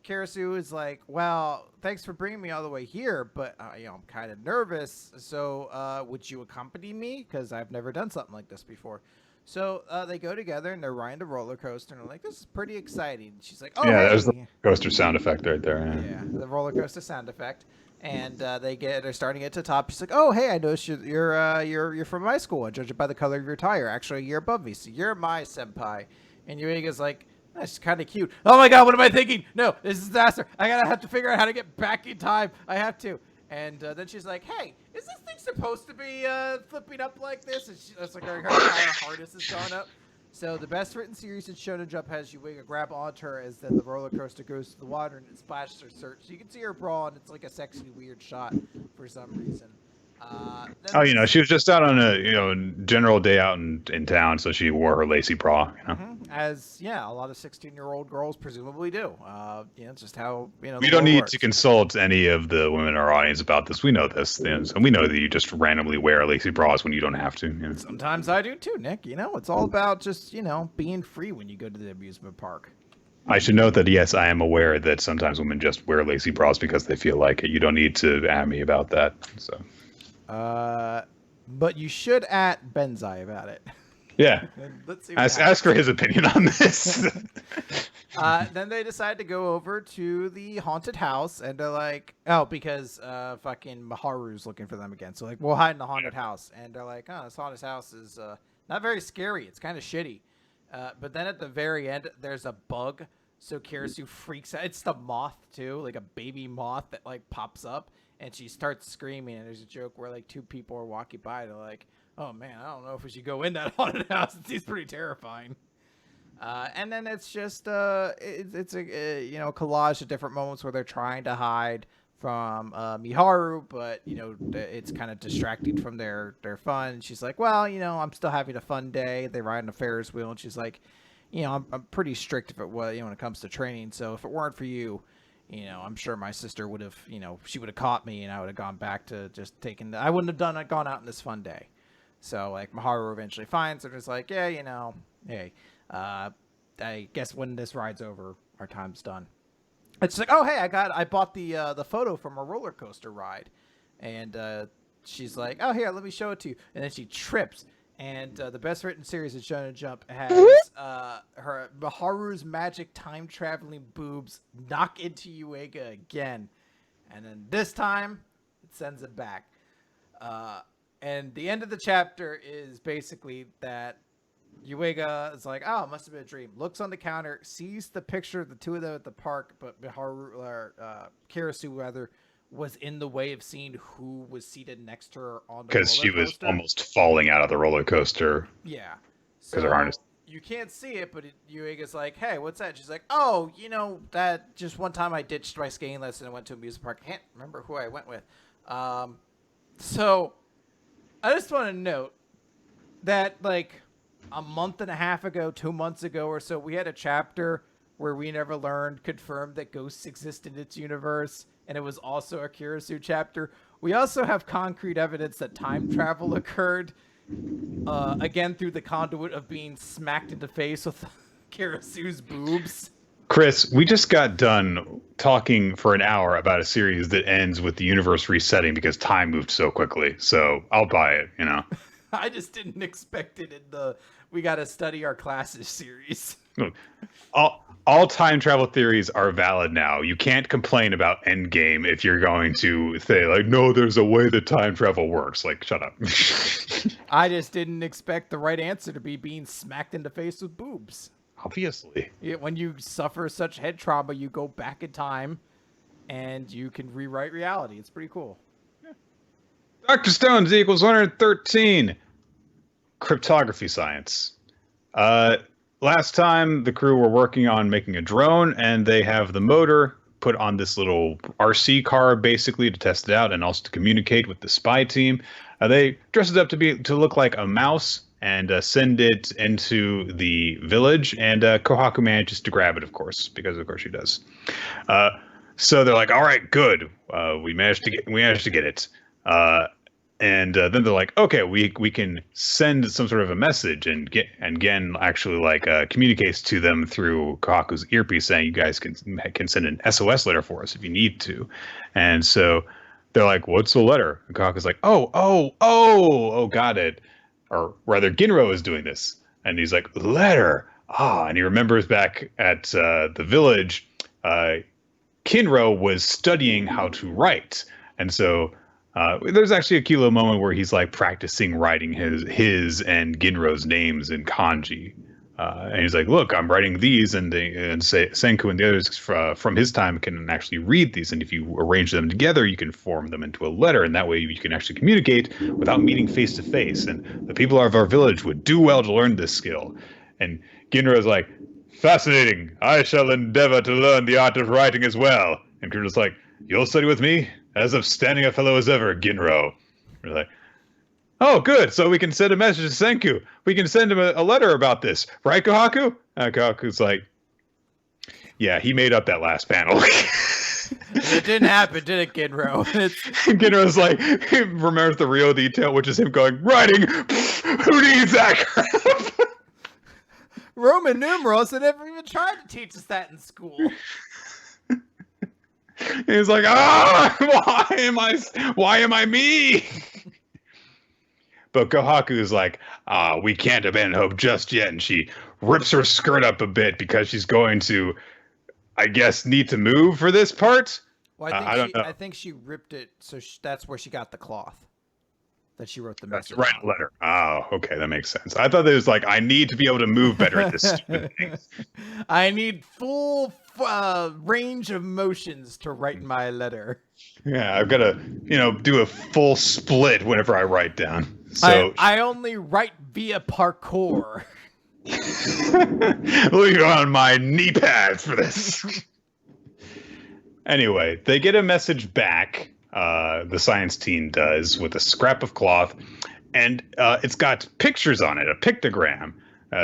Kirisu is like, well, thanks for bringing me all the way here, but I'm kind of nervous. So, would you accompany me? Because I've never done something like this before. So they go together and they're riding a roller coaster and they're like, this is pretty exciting. She's like, oh, yeah, hey. there's the coaster sound effect right there. Yeah, the roller coaster sound effect. And they're starting to get to the top. She's like, "Oh, hey, I noticed you're from my school. I judge it by the color of your tire. Actually, a year above me, so you're my senpai." And Yuiga's like, "That's kind of cute." Oh my god, what am I thinking? No, this is a disaster. have to figure out how to get back in time. I have to. And then she's like, "Hey, is this thing supposed to be flipping up like this?" And that's like her harness has gone up. So the best written series in Shonen Jump has Yuiga grab onto her as then the roller coaster goes to the water and it splashes her shirt. So you can see her bra and it's like a sexy weird shot for some reason. She was just out on a general day out in town, so she wore her lacy bra. As a lot of 16-year-old girls presumably do. It's just how We don't need to consult any of the women in our audience about this. We know this, and we know that you just randomly wear lacy bras when you don't have to. Sometimes I do too, Nick. It's all about just being free when you go to the amusement park. I should note that yes, I am aware that sometimes women just wear lacy bras because they feel like it. You don't need to at me about that. So. But you should at Benzai about it. Yeah. Let's see. Ask for his opinion on this. Then they decide to go over to the haunted house, and they're like, "Oh, because fucking Maharu's looking for them again." So like, we'll hide in the haunted house, and they're like, "Oh, this haunted house is not very scary. It's kind of shitty." But then at the very end, there's a bug. So Kirisu freaks out. It's the moth too, like a baby moth that like pops up. And she starts screaming, and there's a joke where like two people are walking by. They're like, "Oh man, I don't know if we should go in that haunted house. It seems pretty terrifying." And then it's just it's a collage of different moments where they're trying to hide from Miharu, but it's kind of distracting from their fun. She's like, "Well, I'm still having a fun day." They ride on a Ferris wheel, and she's like, I'm pretty strict if it was when it comes to training. So if it weren't for you. I'm sure my sister would have, she would have caught me and I would have gone back to just I wouldn't have gone out on this fun day. So like Maharu eventually finds her and is like, yeah, hey, I guess when this ride's over, our time's done. It's like, oh, hey, I bought the photo from a roller coaster ride. And she's like, oh, here, let me show it to you. And then she trips. And the best written series in Shonen Jump has her Maharu's magic time traveling boobs knock into Yuiga again, and then this time it sends it back. And the end of the chapter is basically that Yuiga is like, "Oh, it must have been a dream." Looks on the counter, sees the picture of the two of them at the park, but Kirisu rather. Was in the way of seeing who was seated next to her on the roller coaster. Because she was almost falling out of the roller coaster. Yeah. Because her harness. You can't see it, but Yuiga's like, hey, what's that? She's like, oh, that just one time I ditched my skating lesson and went to a amusement park. I can't remember who I went with. So I just want to note that like a month and a half ago, 2 months ago or so, we had a chapter where we never learned confirmed that ghosts exist in its universe. and it was also a Kirisu chapter. We also have concrete evidence that time travel occurred, again through the conduit of being smacked in the face with Kirisu's boobs. Chris, we just got done talking for an hour about a series that ends with the universe resetting because time moved so quickly. So I'll buy it, you know. I just didn't expect it in the We Gotta Study Our Classes series. All time travel theories are valid now. You can't complain about Endgame if you're going to say, like, no, there's a way that time travel works. Like, shut up. I just didn't expect the right answer to be being smacked in the face with boobs. Obviously. When you suffer such head trauma, you go back in time and you can rewrite reality. It's pretty cool. Yeah. Dr. Stone's equals 113. Cryptography science. Last time, the crew were working on making a drone, and they have the motor put on this little RC car, basically, to test it out and also to communicate with the spy team. They dress it up to look like a mouse and send it into the village, and Kohaku manages to grab it, of course, because of course she does. So they're like, "All right, good. We managed to get it." And then they're like, okay, we can send some sort of a message, and Gen actually like communicates to them through Kohaku's earpiece, saying you guys can send an SOS letter for us if you need to. And so they're like, what's the letter? And Kohaku's like, oh, got it. Or rather, Ginro is doing this, and he's like, letter. And he remembers back at the village, Kinro was studying how to write, and so. There's actually a cute little moment where he's like practicing writing his and Ginro's names in kanji, and he's like, "Look, I'm writing these," and Senku and the others from his time can actually read these, and if you arrange them together, you can form them into a letter, and that way you can actually communicate without meeting face to face. And the people of our village would do well to learn this skill. And Ginro's like, "Fascinating! I shall endeavor to learn the art of writing as well." And Ginro's like, "You'll study with me? As upstanding a fellow as ever, Ginro." We're like, oh, good. So we can send a message to Senku. We can send him a letter about this. Right, Kohaku? Kohaku's like, yeah, he made up that last panel. It didn't happen, did it, Ginro? Ginro's like, he remembers the real detail, which is him going, writing, who needs that crap? Roman numerals, they never even tried to teach us that in school. He's like, why am I me? But Kohaku is like, we can't abandon hope just yet. And she rips her skirt up a bit because she's going to, I guess, need to move for this part. Well, I think she ripped it, so that's where she got the cloth that she wrote the message. Write a letter. Oh, okay, that makes sense. I thought it was like, I need to be able to move better at this stupid thing. I need full range of motions to write my letter. Yeah, I've got to, do a full split whenever I write down. So I only write via parkour. Leave on my knee pads for this. Anyway, they get a message back. The science team does, with a scrap of cloth, and it's got pictures on it, a pictogram.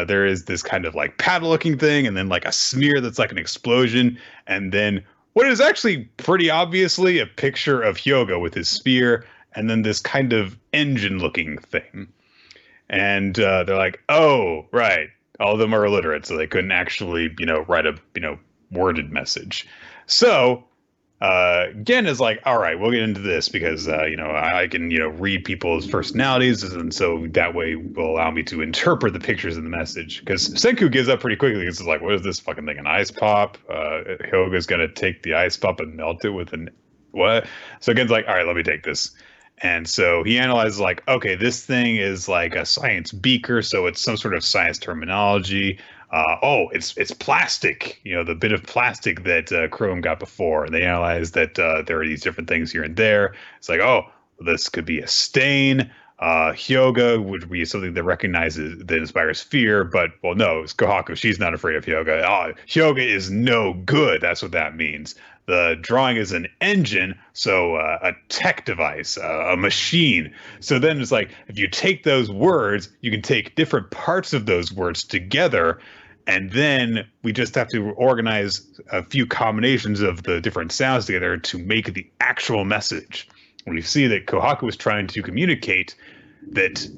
There is this kind of like paddle-looking thing, and then like a smear that's like an explosion, and then what is actually pretty obviously a picture of Hyoga with his spear, and then this kind of engine-looking thing. And they're like, oh, right, all of them are illiterate, so they couldn't actually, write a, worded message. So Gen is like, all right, we'll get into this because, I can, read people's personalities. And so that way will allow me to interpret the pictures in the message. Because Senku gives up pretty quickly. It's like, what is this fucking thing? An ice pop? Hyoga's going to take the ice pop and melt it with what? So Gen's like, all right, let me take this. And so he analyzes like, okay, this thing is like a science beaker. So it's some sort of science terminology. It's plastic, the bit of plastic that Chrome got before. And they analyze that there are these different things here and there. It's like, this could be a stain. Hyoga would be something that that inspires fear. But, well, no, it's Kohaku. She's not afraid of Hyoga. Hyoga is no good. That's what that means. The drawing is an engine, so a tech device, a machine. So then it's like, if you take those words, you can take different parts of those words together, And then we just have to organize a few combinations of the different sounds together to make the actual message. We see that Kohaku was trying to communicate that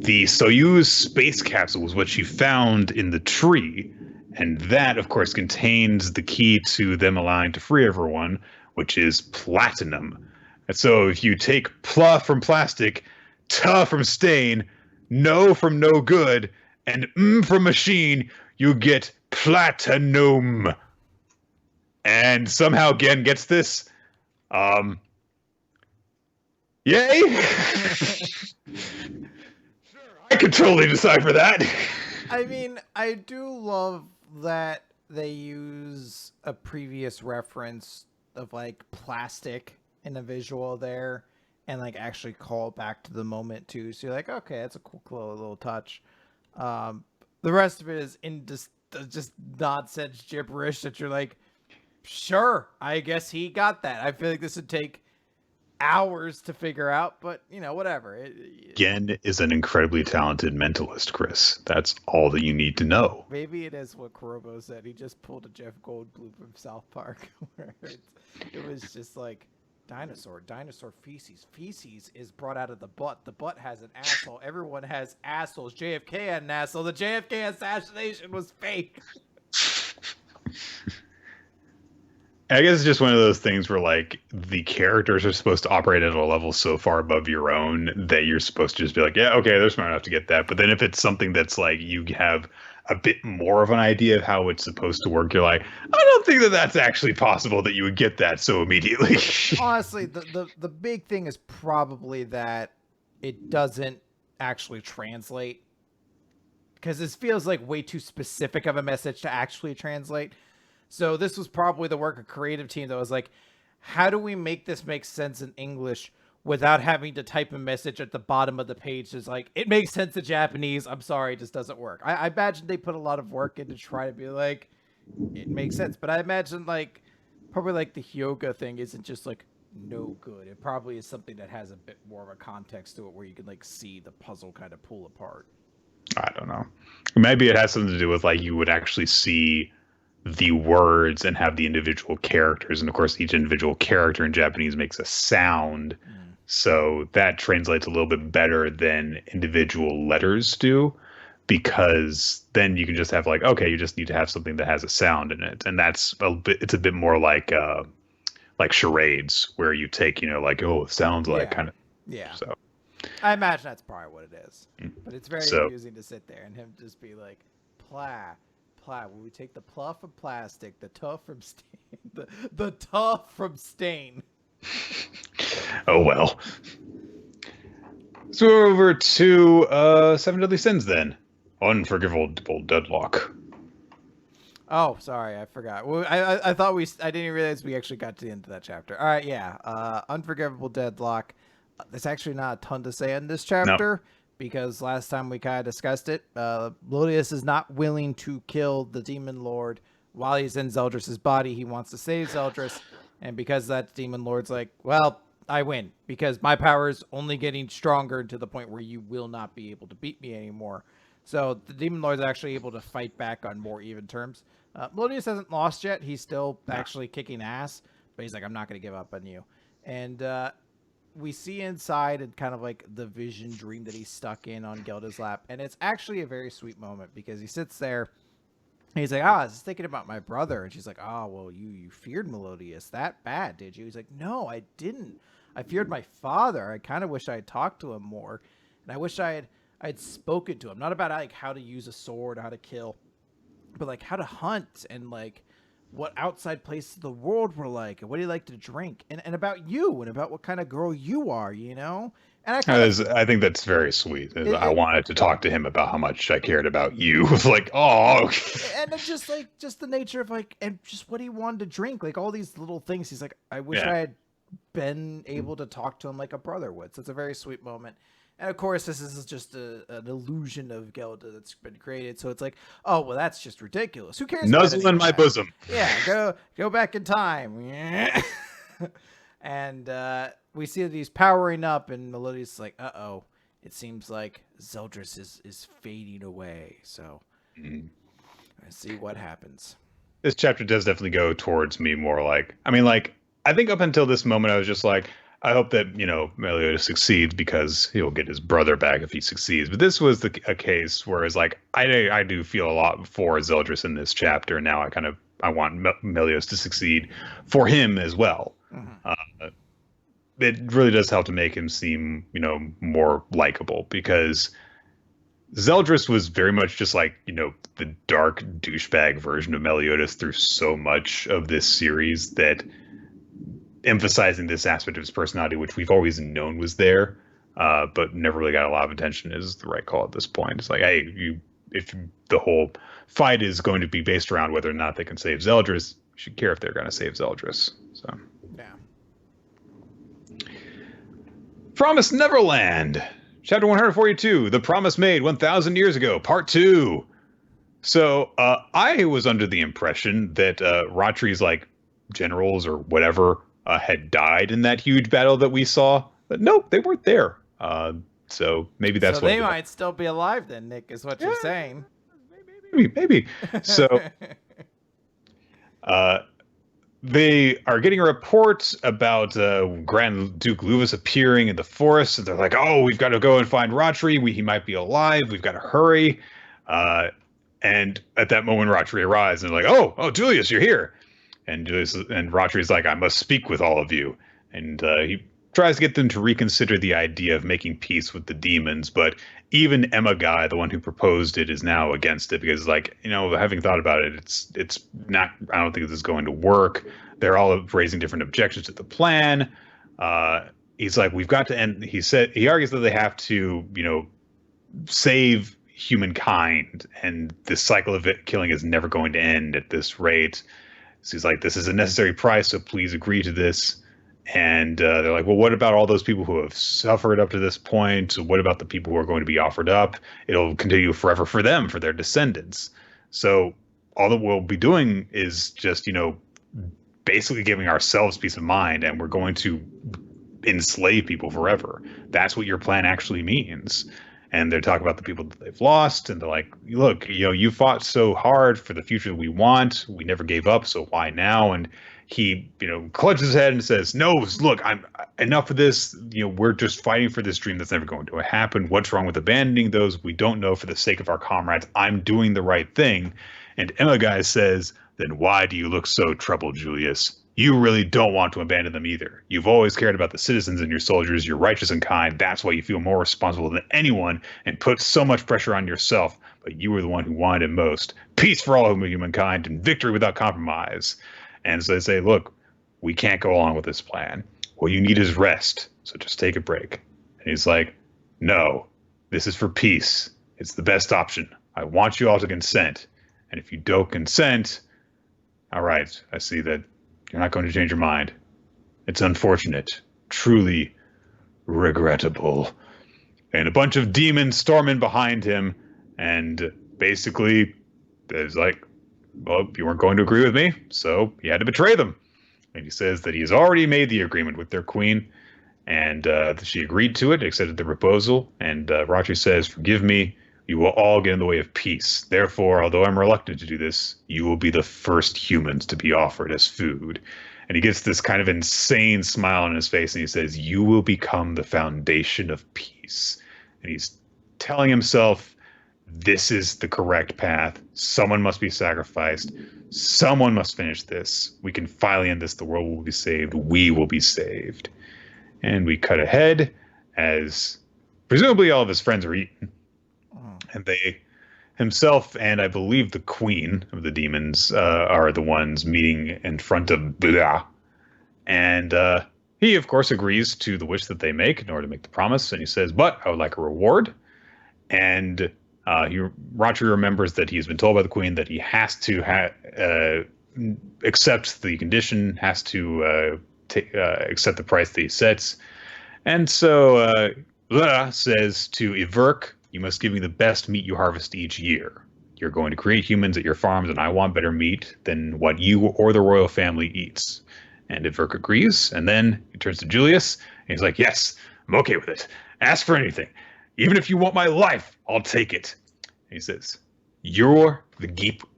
the Soyuz space capsule was what she found in the tree. And that, of course, contains the key to them allowing to free everyone, which is platinum. And so if you take pla from plastic, ta from stain, no from no good, and from machine, you get platinum. And somehow Gen gets this. Yay! I could totally decipher that. I mean, I do love that they use a previous reference of like plastic in a visual there and like actually call back to the moment too. So you're like, okay, that's a cool little touch. The rest of it is in just nonsense gibberish that you're like, sure, I guess he got that. I feel like this would take hours to figure out, but you know, whatever. Gen is an incredibly talented mentalist, Chris. That's all that you need to know. Maybe it is what Kurobo said. He just pulled a Jeff Goldblum from South Park, where it was just like dinosaur feces. Feces is brought out of the butt. The butt has an asshole. Everyone has assholes. JFK had an asshole. The JFK assassination was fake. I guess it's just one of those things where like the characters are supposed to operate at a level so far above your own that you're supposed to just be like, yeah, okay, they're smart enough to get that. But then if it's something that's like you have a bit more of an idea of how it's supposed to work, you're like, I don't think that that's actually possible that you would get that so immediately. Honestly, the big thing is probably that it doesn't actually translate, because this feels like way too specific of a message to actually translate. So this was probably the work of creative team that was like, how do we make this make sense in English without having to type a message at the bottom of the page? It's like, it makes sense in Japanese. I'm sorry, it just doesn't work. I imagine they put a lot of work in to try to be like, it makes sense. But I imagine like, probably like the Hyoga thing isn't just like no good. It probably is something that has a bit more of a context to it where you can like see the puzzle kind of pull apart. I don't know. Maybe it has something to do with like you would actually see the words and have the individual characters, and of course each individual character in Japanese makes a sound, so that translates a little bit better than individual letters do, because then you can just have like, okay, you just need to have something that has a sound in it, and that's it's a bit more like charades where you take, you know, like, oh, it sounds like kind of, yeah. So I imagine that's probably what it is, but it's very amusing to sit there and him just be like, pla. When we take the pla from plastic, the tuff from stain, the tuff from stain. Oh well. So we're over to Seven Deadly Sins then. Unforgivable Deadlock. Oh, sorry, I forgot. Well, I thought I didn't realize we actually got to the end of that chapter. All right, yeah. Unforgivable Deadlock. There's actually not a ton to say in this chapter. No. Because last time we kind of discussed it, Melodius is not willing to kill the Demon Lord while he's in Zeldris' body. He wants to save Zeldris, and because that Demon Lord's like, well, I win, because my power is only getting stronger to the point where you will not be able to beat me anymore. So the Demon Lord's actually able to fight back on more even terms. Melodius hasn't lost yet. He's still actually kicking ass, but he's like, I'm not going to give up on you. And we see inside and kind of like the vision dream that he's stuck in on Gelda's lap. And it's actually a very sweet moment because he sits there and he's like, I was thinking about my brother. And she's like, oh, well, you feared Melodius that bad, did you? He's like, no, I didn't. I feared my father. I kind of wish I had talked to him more. And I wish I had spoken to him. Not about like how to use a sword, how to kill, but like how to hunt and like what outside places of the world were like, and what do you like to drink, and about you, and about what kind of girl you are, you know? And I think that's very sweet. I wanted to talk to him about how much I cared about you. It's like, oh. And then just the nature of like, and just what he wanted to drink, like all these little things. He's like, I wish I had been able to talk to him like a brother would. So it's a very sweet moment. And of course, this is just an illusion of Gelda that's been created. So it's like, oh, well, that's just ridiculous. Who cares? Nuzzle in my bosom. Yeah, go back in time. And we see that he's powering up, and Melodius is like, uh-oh. It seems like Zeldris is fading away. So I see what happens. This chapter does definitely go towards me more like, I mean, like, I think up until this moment, I was just like, I hope that, Meliodas succeeds because he'll get his brother back if he succeeds. But this was a case where it's like, I do feel a lot for Zeldris in this chapter. And now I want Meliodas to succeed for him as well. Mm-hmm. It really does help to make him seem, more likable because Zeldris was very much just like, the dark douchebag version of Meliodas through so much of this series that emphasizing this aspect of his personality, which we've always known was there, but never really got a lot of attention, is the right call at this point. It's like, hey, if the whole fight is going to be based around whether or not they can save Zeldris, you should care if they're going to save Zeldris. So, yeah. Promised Neverland. Chapter 142, The Promise Made 1,000 Years Ago, Part 2. So, I was under the impression that Ratri's, generals or whatever had died in that huge battle that we saw. But nope, they weren't there. So maybe that's so what they might still be alive then, Nick, is what you're saying. Maybe. So, they are getting a report about Grand Duke Luvis appearing in the forest, and they're like, "Oh, we've got to go and find Ratri. He might be alive. We've got to hurry." And at that moment, Ratri arrives, and they're like, "Oh, Julius, you're here." And Ratri's like, "I must speak with all of you." And he tries to get them to reconsider the idea of making peace with the demons, but even Emma Guy, the one who proposed it, is now against it because, having thought about it, it's not. I don't think this is going to work. They're all raising different objections to the plan. He's like, we've got to end. He argues that they have to, save humankind, and this cycle of killing is never going to end at this rate. So he's like, this is a necessary price, so please agree to this. And they're like, well, what about all those people who have suffered up to this point? What about the people who are going to be offered up? It'll continue forever for them, for their descendants. So all that we'll be doing is just, basically giving ourselves peace of mind, and we're going to enslave people forever. That's what your plan actually means. And they're talking about the people that they've lost, and they're like, look, you fought so hard for the future that we want. We never gave up, so why now? And he, clutches his head and says, no, look, I'm enough of this. We're just fighting for this dream that's never going to happen. What's wrong with abandoning those? We don't know. For the sake of our comrades, I'm doing the right thing. And Emma Guy says, then why do you look so troubled, Julius? You really don't want to abandon them either. You've always cared about the citizens and your soldiers. You're righteous and kind. That's why you feel more responsible than anyone and put so much pressure on yourself. But you were the one who wanted it most. Peace for all of humankind and victory without compromise. And so they say, look, we can't go along with this plan. What you need is rest. So just take a break. And he's like, no, this is for peace. It's the best option. I want you all to consent. And if you don't consent, all right, I see that you're not going to change your mind. It's unfortunate. Truly regrettable. And a bunch of demons storm in behind him. And basically, there's like, well, you weren't going to agree with me, so he had to betray them. And he says that he's already made the agreement with their queen. And she agreed to it, accepted the proposal. And Ratri says, forgive me. You will all get in the way of peace. Therefore, although I'm reluctant to do this, you will be the first humans to be offered as food. And he gets this kind of insane smile on his face, and he says, you will become the foundation of peace. And he's telling himself, this is the correct path. Someone must be sacrificed. Someone must finish this. We can finally end this. The world will be saved. We will be saved. And we cut ahead as presumably all of his friends are eaten. And himself and I believe the queen of the demons are the ones meeting in front of Blah. And he, of course, agrees to the wish that they make in order to make the promise. And he says, but I would like a reward. And Ratri remembers that he's been told by the queen that he has to accept the condition, has to accept the price that he sets. And so Blah says to Iverk, you must give me the best meat you harvest each year. You're going to create humans at your farms, and I want better meat than what you or the royal family eats. And Iverk agrees, and then he turns to Julius, and he's like, yes, I'm okay with it. Ask for anything. Even if you want my life, I'll take it. And he says, You're the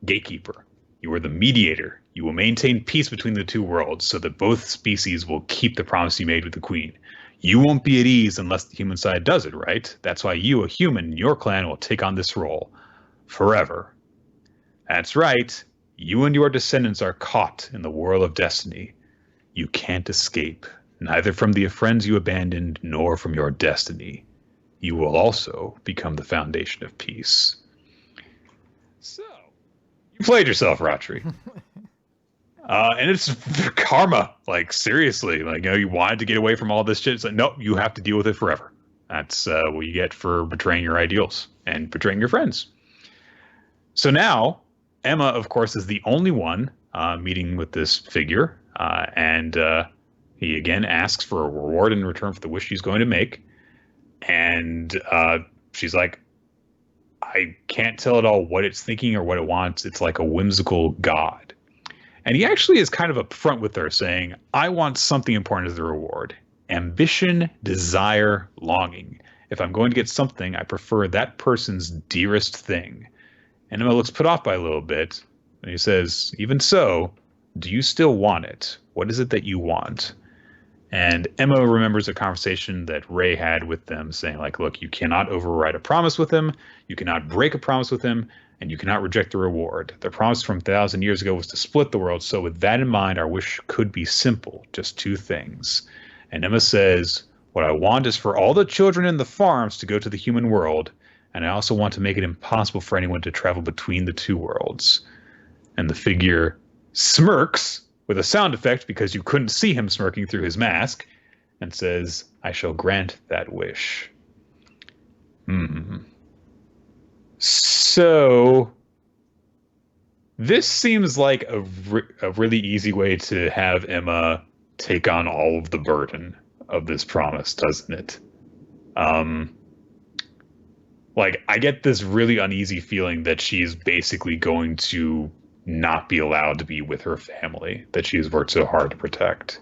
gatekeeper. You are the mediator. You will maintain peace between the two worlds so that both species will keep the promise you made with the queen. You won't be at ease unless the human side does it, right? That's why you, a human in your clan, will take on this role. Forever. That's right. You and your descendants are caught in the whirl of destiny. You can't escape, neither from the friends you abandoned nor from your destiny. You will also become the foundation of peace. So, you played yourself, Ratri. And it's karma, like, seriously. Like, you wanted to get away from all this shit. It's like, nope, you have to deal with it forever. That's what you get for betraying your ideals and betraying your friends. So now, Emma, of course, is the only one meeting with this figure. And he again asks for a reward in return for the wish she's going to make. And she's like, I can't tell it all what it's thinking or what it wants. It's like a whimsical god. And he actually is kind of upfront with her, saying, I want something important as the reward. Ambition, desire, longing. If I'm going to get something, I prefer that person's dearest thing. And Emma looks put off by a little bit. And he says, even so, do you still want it? What is it that you want? And Emma remembers a conversation that Ray had with them saying, like, look, you cannot override a promise with him. You cannot break a promise with him. And you cannot reject the reward. The promise from 1,000 years ago was to split the world. So with that in mind, our wish could be simple. Just two things. And Emma says, what I want is for all the children in the farms to go to the human world. And I also want to make it impossible for anyone to travel between the two worlds. And the figure smirks with a sound effect because you couldn't see him smirking through his mask, and says, I shall grant that wish. So this seems like a really easy way to have Emma take on all of the burden of this promise, doesn't it? Like, I get this really uneasy feeling that she's basically going to not be allowed to be with her family that she has worked so hard to protect.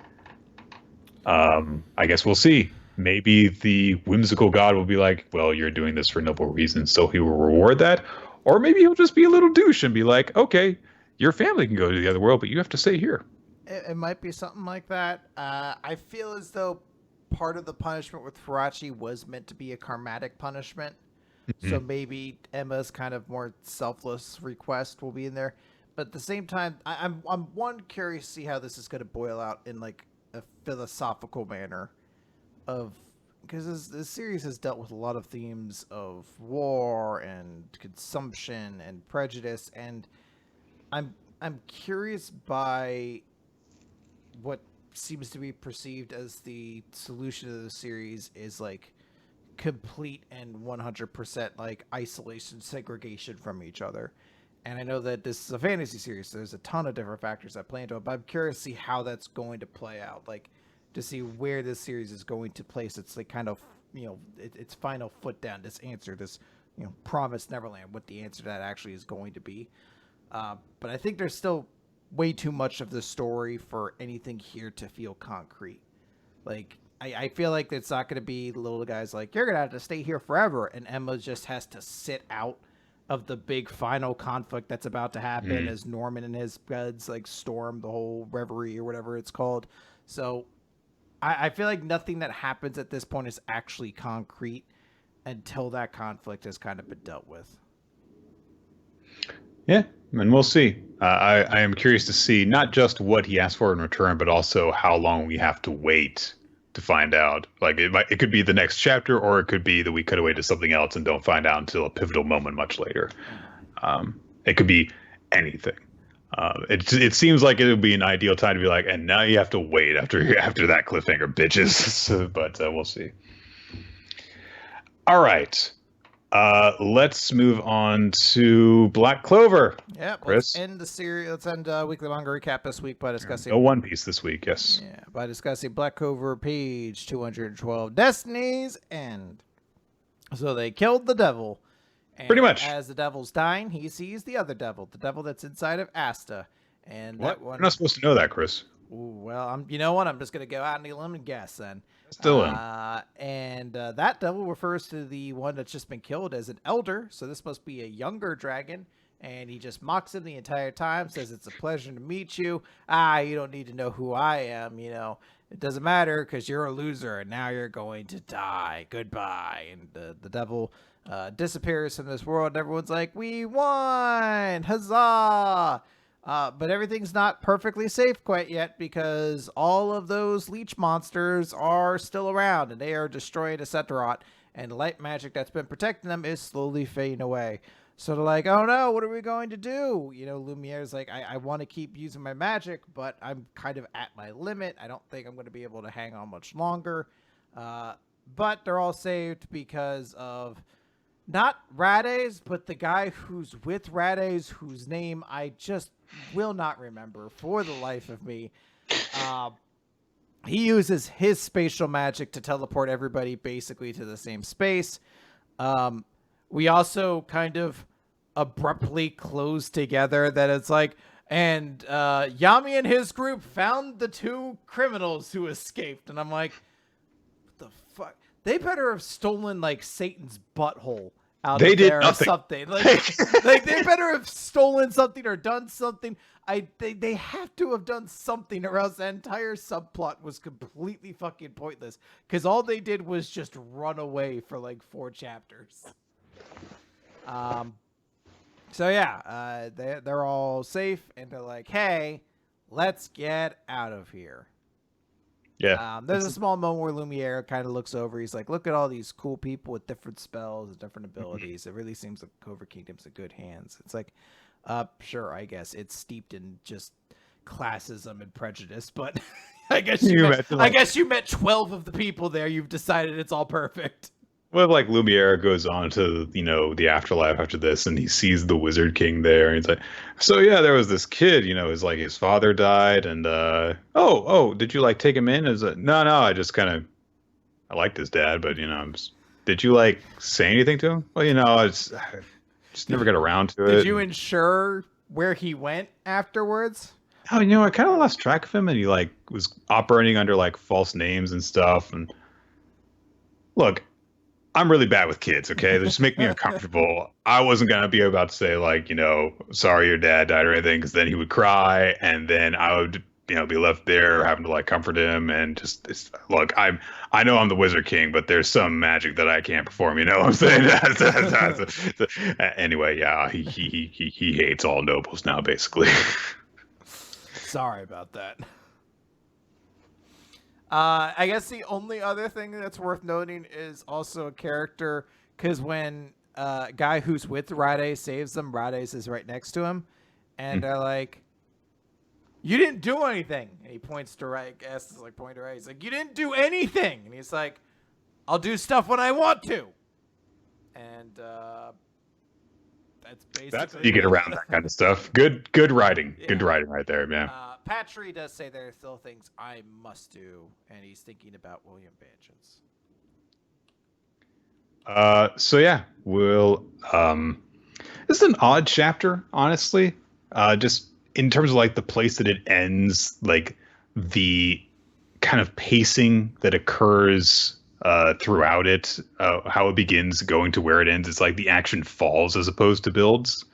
I guess we'll see. Maybe the whimsical god will be like, well, you're doing this for noble reasons, so he will reward that. Or maybe he'll just be a little douche and be like, okay, your family can go to the other world, but you have to stay here. It might be something like that. I feel as though part of the punishment with Farachi was meant to be a karmatic punishment. So maybe Emma's kind of more selfless request will be in there. But at the same time, I'm curious to see how this is going to boil out in like a philosophical manner, of because this series has dealt with a lot of themes of war and consumption and prejudice, and I'm curious by what seems to be perceived as the solution of the series is like complete and 100% like isolation, segregation from each other. And I know that this is a fantasy series, so there's a ton of different factors that play into it, but I'm curious to see how that's going to play out, like to see where this series is going to place its like kind of, its final foot down, this answer, this, Promised Neverland, what the answer to that actually is going to be. But I think there's still way too much of the story for anything here to feel concrete. Like, I feel like it's not going to be little guys like, you're going to have to stay here forever, and Emma just has to sit out of the big final conflict that's about to happen as Norman and his buds like storm the whole reverie or whatever it's called. So I feel like nothing that happens at this point is actually concrete until that conflict has kind of been dealt with. Yeah, and we'll see. I am curious to see not just what he asked for in return, but also how long we have to wait to find out. Like, it could be the next chapter, or it could be that we cut away to something else and don't find out until a pivotal moment much later. It could be anything. It seems like it would be an ideal time to be like, and now you have to wait after that cliffhanger, bitches. So, but we'll see. All right. Let's move on to Black Clover. Yeah, Chris. Let's end the series. Let's end Weekly Manga Recap this week by discussing. No One Piece this week, yes. Yeah, by discussing Black Clover, page 212, Destiny's End. So they killed the devil. And pretty much. As the devil's dying, he sees the other devil, the devil that's inside of Asta. And what? That one. You're not supposed to know that, Chris. Ooh, well, you know what? I'm just gonna go out on the limb and guess then. Still in. And that devil refers to the one that's just been killed as an elder. So this must be a younger dragon. And he just mocks him the entire time, says it's a pleasure to meet you. You don't need to know who I am, It doesn't matter because you're a loser and now you're going to die. Goodbye. And the devil disappears from this world and everyone's like, we won! Huzzah! But everything's not perfectly safe quite yet because all of those leech monsters are still around and they are destroying Asetarot, and the light magic that's been protecting them is slowly fading away. So they're like, oh no, what are we going to do? Lumiere's like, I want to keep using my magic, but I'm kind of at my limit. I don't think I'm going to be able to hang on much longer. But they're all saved because of not Rades, but the guy who's with Rades, whose name I just will not remember for the life of me. He uses his spatial magic to teleport everybody basically to the same space. We also kind of abruptly close together that it's like, and Yami and his group found the two criminals who escaped. And I'm like, what the fuck? They better have stolen like Satan's butthole out of there or something. Like they better have stolen something or done something. They have to have done something, or else the entire subplot was completely fucking pointless. Because all they did was just run away for like 4 chapters. So yeah, they're all safe, and they're like, "Hey, let's get out of here." Yeah. There's a small moment where Lumiere kind of looks over. He's like, "Look at all these cool people with different spells and different abilities. It really seems like Clover Kingdom's in good hands." It's like, sure, I guess it's steeped in just classism and prejudice, but I guess you met 12 of the people there. You've decided it's all perfect. Well, like Lumiere goes on to, the afterlife after this, and he sees the Wizard King there, and he's like, so yeah, there was this kid, his father died, and oh, did you like take him in? No, I just I liked his dad, but did you like say anything to him? Well, I just never got around to it. Did you ensure where he went afterwards? Oh, I kind of lost track of him, and he was operating under false names and stuff, and look. I'm really bad with kids, okay? They just make me uncomfortable. I wasn't going to be about to say, sorry your dad died or anything, because then he would cry, and then I would, be left there having to, comfort him, and look, I know I'm the Wizard King, but there's some magic that I can't perform, you know what I'm saying? Anyway, yeah, he hates all nobles now, basically. Sorry about that. I guess the only other thing that's worth noting is also a character, because when guy who's with Rades saves them, Rades is right next to him, and they're like, you didn't do anything. And he points to right, point to right. He's like, you didn't do anything. And he's like, I'll do stuff when I want to. And that's basically you get around that kind of stuff. Good writing. Yeah. Good writing right there, man. Patry does say there are still things I must do, and he's thinking about William Banchins. So yeah, we'll this is an odd chapter, honestly. Just in terms of the place that it ends, the kind of pacing that occurs throughout it, how it begins going to where it ends. It's the action falls as opposed to builds.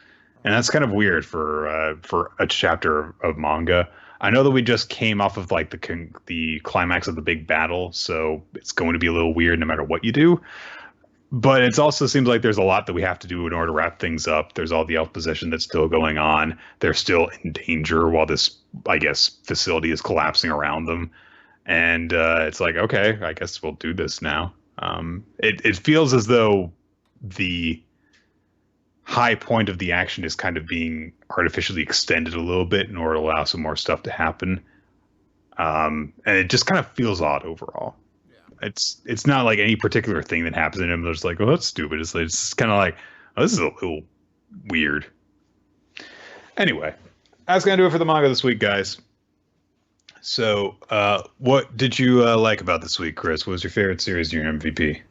And that's kind of weird for a chapter of manga. I know that we just came off of the climax of the big battle, so it's going to be a little weird no matter what you do. But it also seems like there's a lot that we have to do in order to wrap things up. There's all the elf possession that's still going on. They're still in danger while this, I guess, facility is collapsing around them. And it's okay, I guess we'll do this now. It feels as though the high point of the action is kind of being artificially extended a little bit in order to allow some more stuff to happen. And it just kind of feels odd overall. Yeah. It's not any particular thing that happens in him that's oh, that's stupid. It's kind of oh, this is a little weird. Anyway, that's going to do it for the manga this week, guys. So, what did you like about this week, Chris? What was your favorite series and your MVP?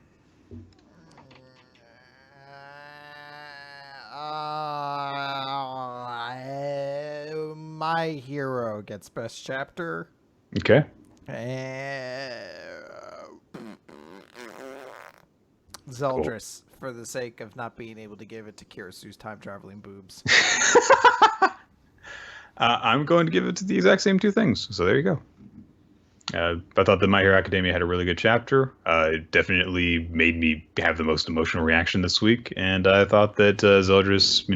My Hero gets best chapter. Okay. Zeldris, for the sake of not being able to give it to Kirisu's time traveling boobs. I'm going to give it to the exact same two things. So there you go. I thought that My Hero Academia had a really good chapter. It definitely made me have the most emotional reaction this week. And I thought that Zeldris,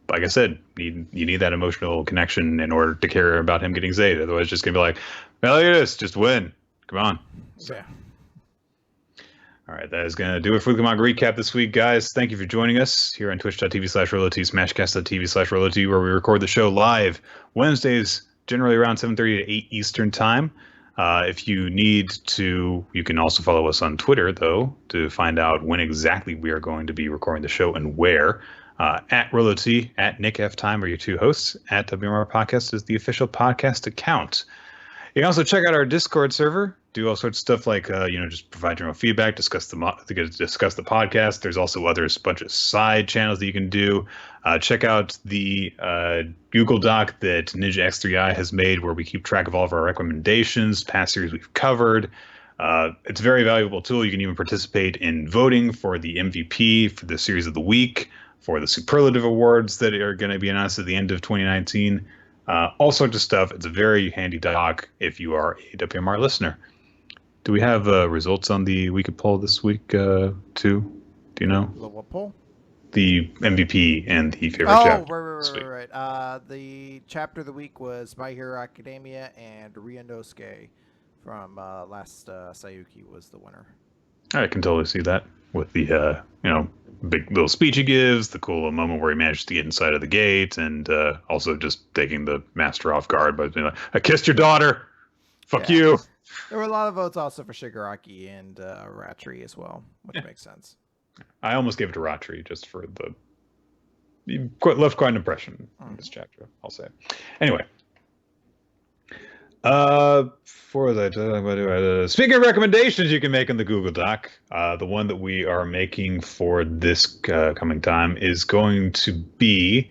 like I said, you need that emotional connection in order to care about him getting Zayed. Otherwise, it's just going to be like, well, look at this, just win. Come on. So. Yeah. All right, that is going to do it for the Manga Recap this week, guys. Thank you for joining us here on twitch.tv/Rolot, smashcast.tv/Rolot, where we record the show live Wednesdays, generally around 7:30 to 8 Eastern Time. If you need to, you can also follow us on Twitter, though, to find out when exactly we are going to be recording the show and where. At Rolot, at Nick F. Time are your two hosts. At WMR Podcast is the official podcast account. You can also check out our Discord server, do all sorts of stuff like, just provide your own feedback, discuss the podcast. There's also bunch of side channels that you can do. Check out the Google Doc that Ninja X3i has made where we keep track of all of our recommendations, past series we've covered. It's a very valuable tool. You can even participate in voting for the MVP for the series of the week, for the superlative awards that are going to be announced at the end of 2019. All sorts of stuff. It's a very handy doc if you are a WMR listener. Do we have results on the Weekly Poll this week, too? Do you know? The what poll? The MVP and the favorite chapter. Right. The chapter of the week was My Hero Academia, and Ryunosuke from Last Saiyuki was the winner. I can totally see that with the, big little speech he gives, the cool little moment where he manages to get inside of the gate, and also just taking the master off guard by being like, I kissed your daughter! Fuck you! There were a lot of votes also for Shigaraki and Ratri as well, which makes sense. I almost gave it to Ratri just for he left quite an impression in this chapter, I'll say. Anyway. For that, speaking of recommendations you can make in the Google Doc, the one that we are making for this coming time is going to be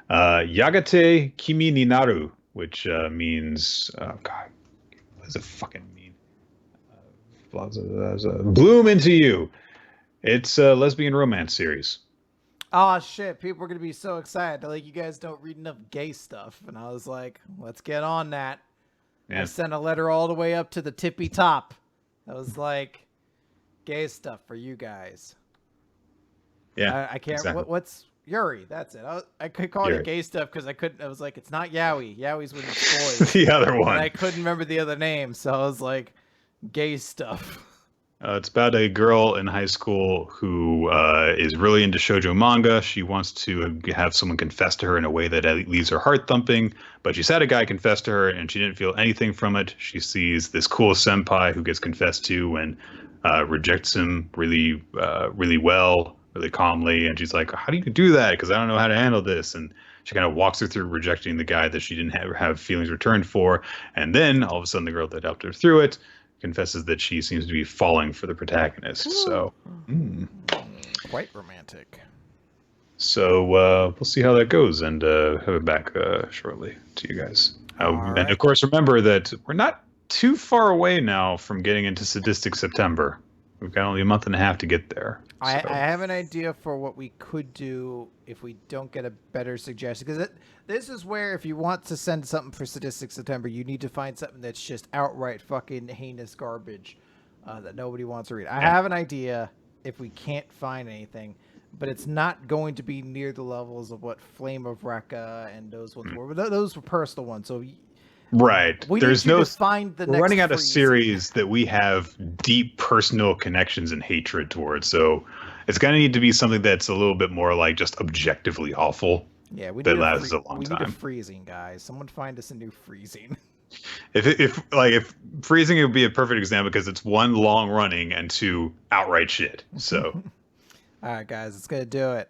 Yagate Kimi ni Naru, which means, oh God, what does it fucking mean? Bloom into you. It's a lesbian romance series. Oh shit, people are gonna be so excited. Like, you guys don't read enough gay stuff. And I was like, let's get on that. Yeah. I sent a letter all the way up to the tippy top. I was like, gay stuff for you guys. Yeah. I can't. Exactly. What's Yuri? That's it. I could call it gay stuff because I couldn't. I was like, it's not Yaoi. Yaoi's with its boys. The other one. And I couldn't remember the other name, so I was like, gay stuff. It's about a girl in high school who is really into shoujo manga. She wants to have someone confess to her in a way that leaves her heart thumping, but she's had a guy confess to her and she didn't feel anything from it. She sees this cool senpai who gets confessed to and rejects him really well, really calmly. And she's like, how do you do that? Because I don't know how to handle this. And she kind of walks her through rejecting the guy that she didn't have feelings returned for. And then all of a sudden the girl that helped her through it confesses that she seems to be falling for the protagonist. Ooh. So quite romantic. So we'll see how that goes, and have it back shortly to you guys. And of course, remember that we're not too far away now from getting into Sadistic September. We've got only a month and a half to get there. I have an idea for what we could do if we don't get a better suggestion. Because this is where, if you want to send something for Sadistic September, you need to find something that's just outright fucking heinous garbage that nobody wants to read. I have an idea if we can't find anything, but it's not going to be near the levels of what Flame of Rekka and those ones were. But those were personal ones, so... Right. There's no find the we're next running out of freeze. series that we have deep personal connections and hatred towards. So it's going to need to be something that's a little bit more like just objectively awful. Yeah, we that lasts a long time. We need a freezing, guys. Someone find us a new freezing. If freezing would be a perfect example because it's one long running and two outright shit. So all right, guys, it's gonna do it.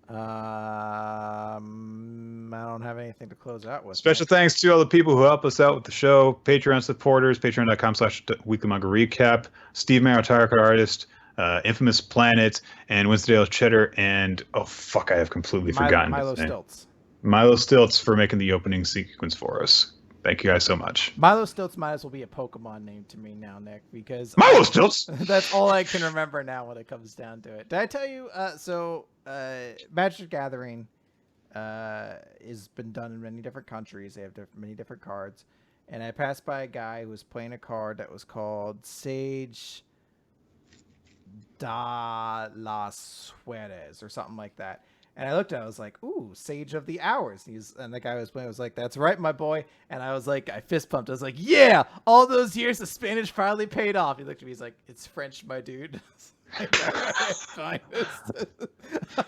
I don't have anything to close out with. Special thanks to all the people who help us out with the show. Patreon supporters, patreon.com/Weekly Manga Recap, Steve Merrill, Tarot Card Artist, Infamous Planet, and Winsdale Cheddar, and I have completely forgotten Milo Stilts. Milo Stilts for making the opening sequence for us. Thank you guys so much. Milo Stilts might as well be a Pokemon name to me now, Nick, because Milo Stilts. that's all I can remember now when it comes down to it. Did I tell you? Magic the Gathering has been done in many different countries. They have many different cards, and I passed by a guy who was playing a card that was called Sage da las Suertes or something like that. And I looked at it, I was like, ooh, Sage of the Hours. And the guy who was playing was like, that's right, my boy. And I was like, I fist pumped. I was like, yeah, all those years of Spanish finally paid off. He looked at me, he's like, it's French, my dude. Fine.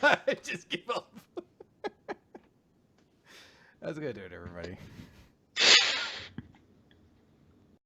I just give up. That's gonna do it, everybody.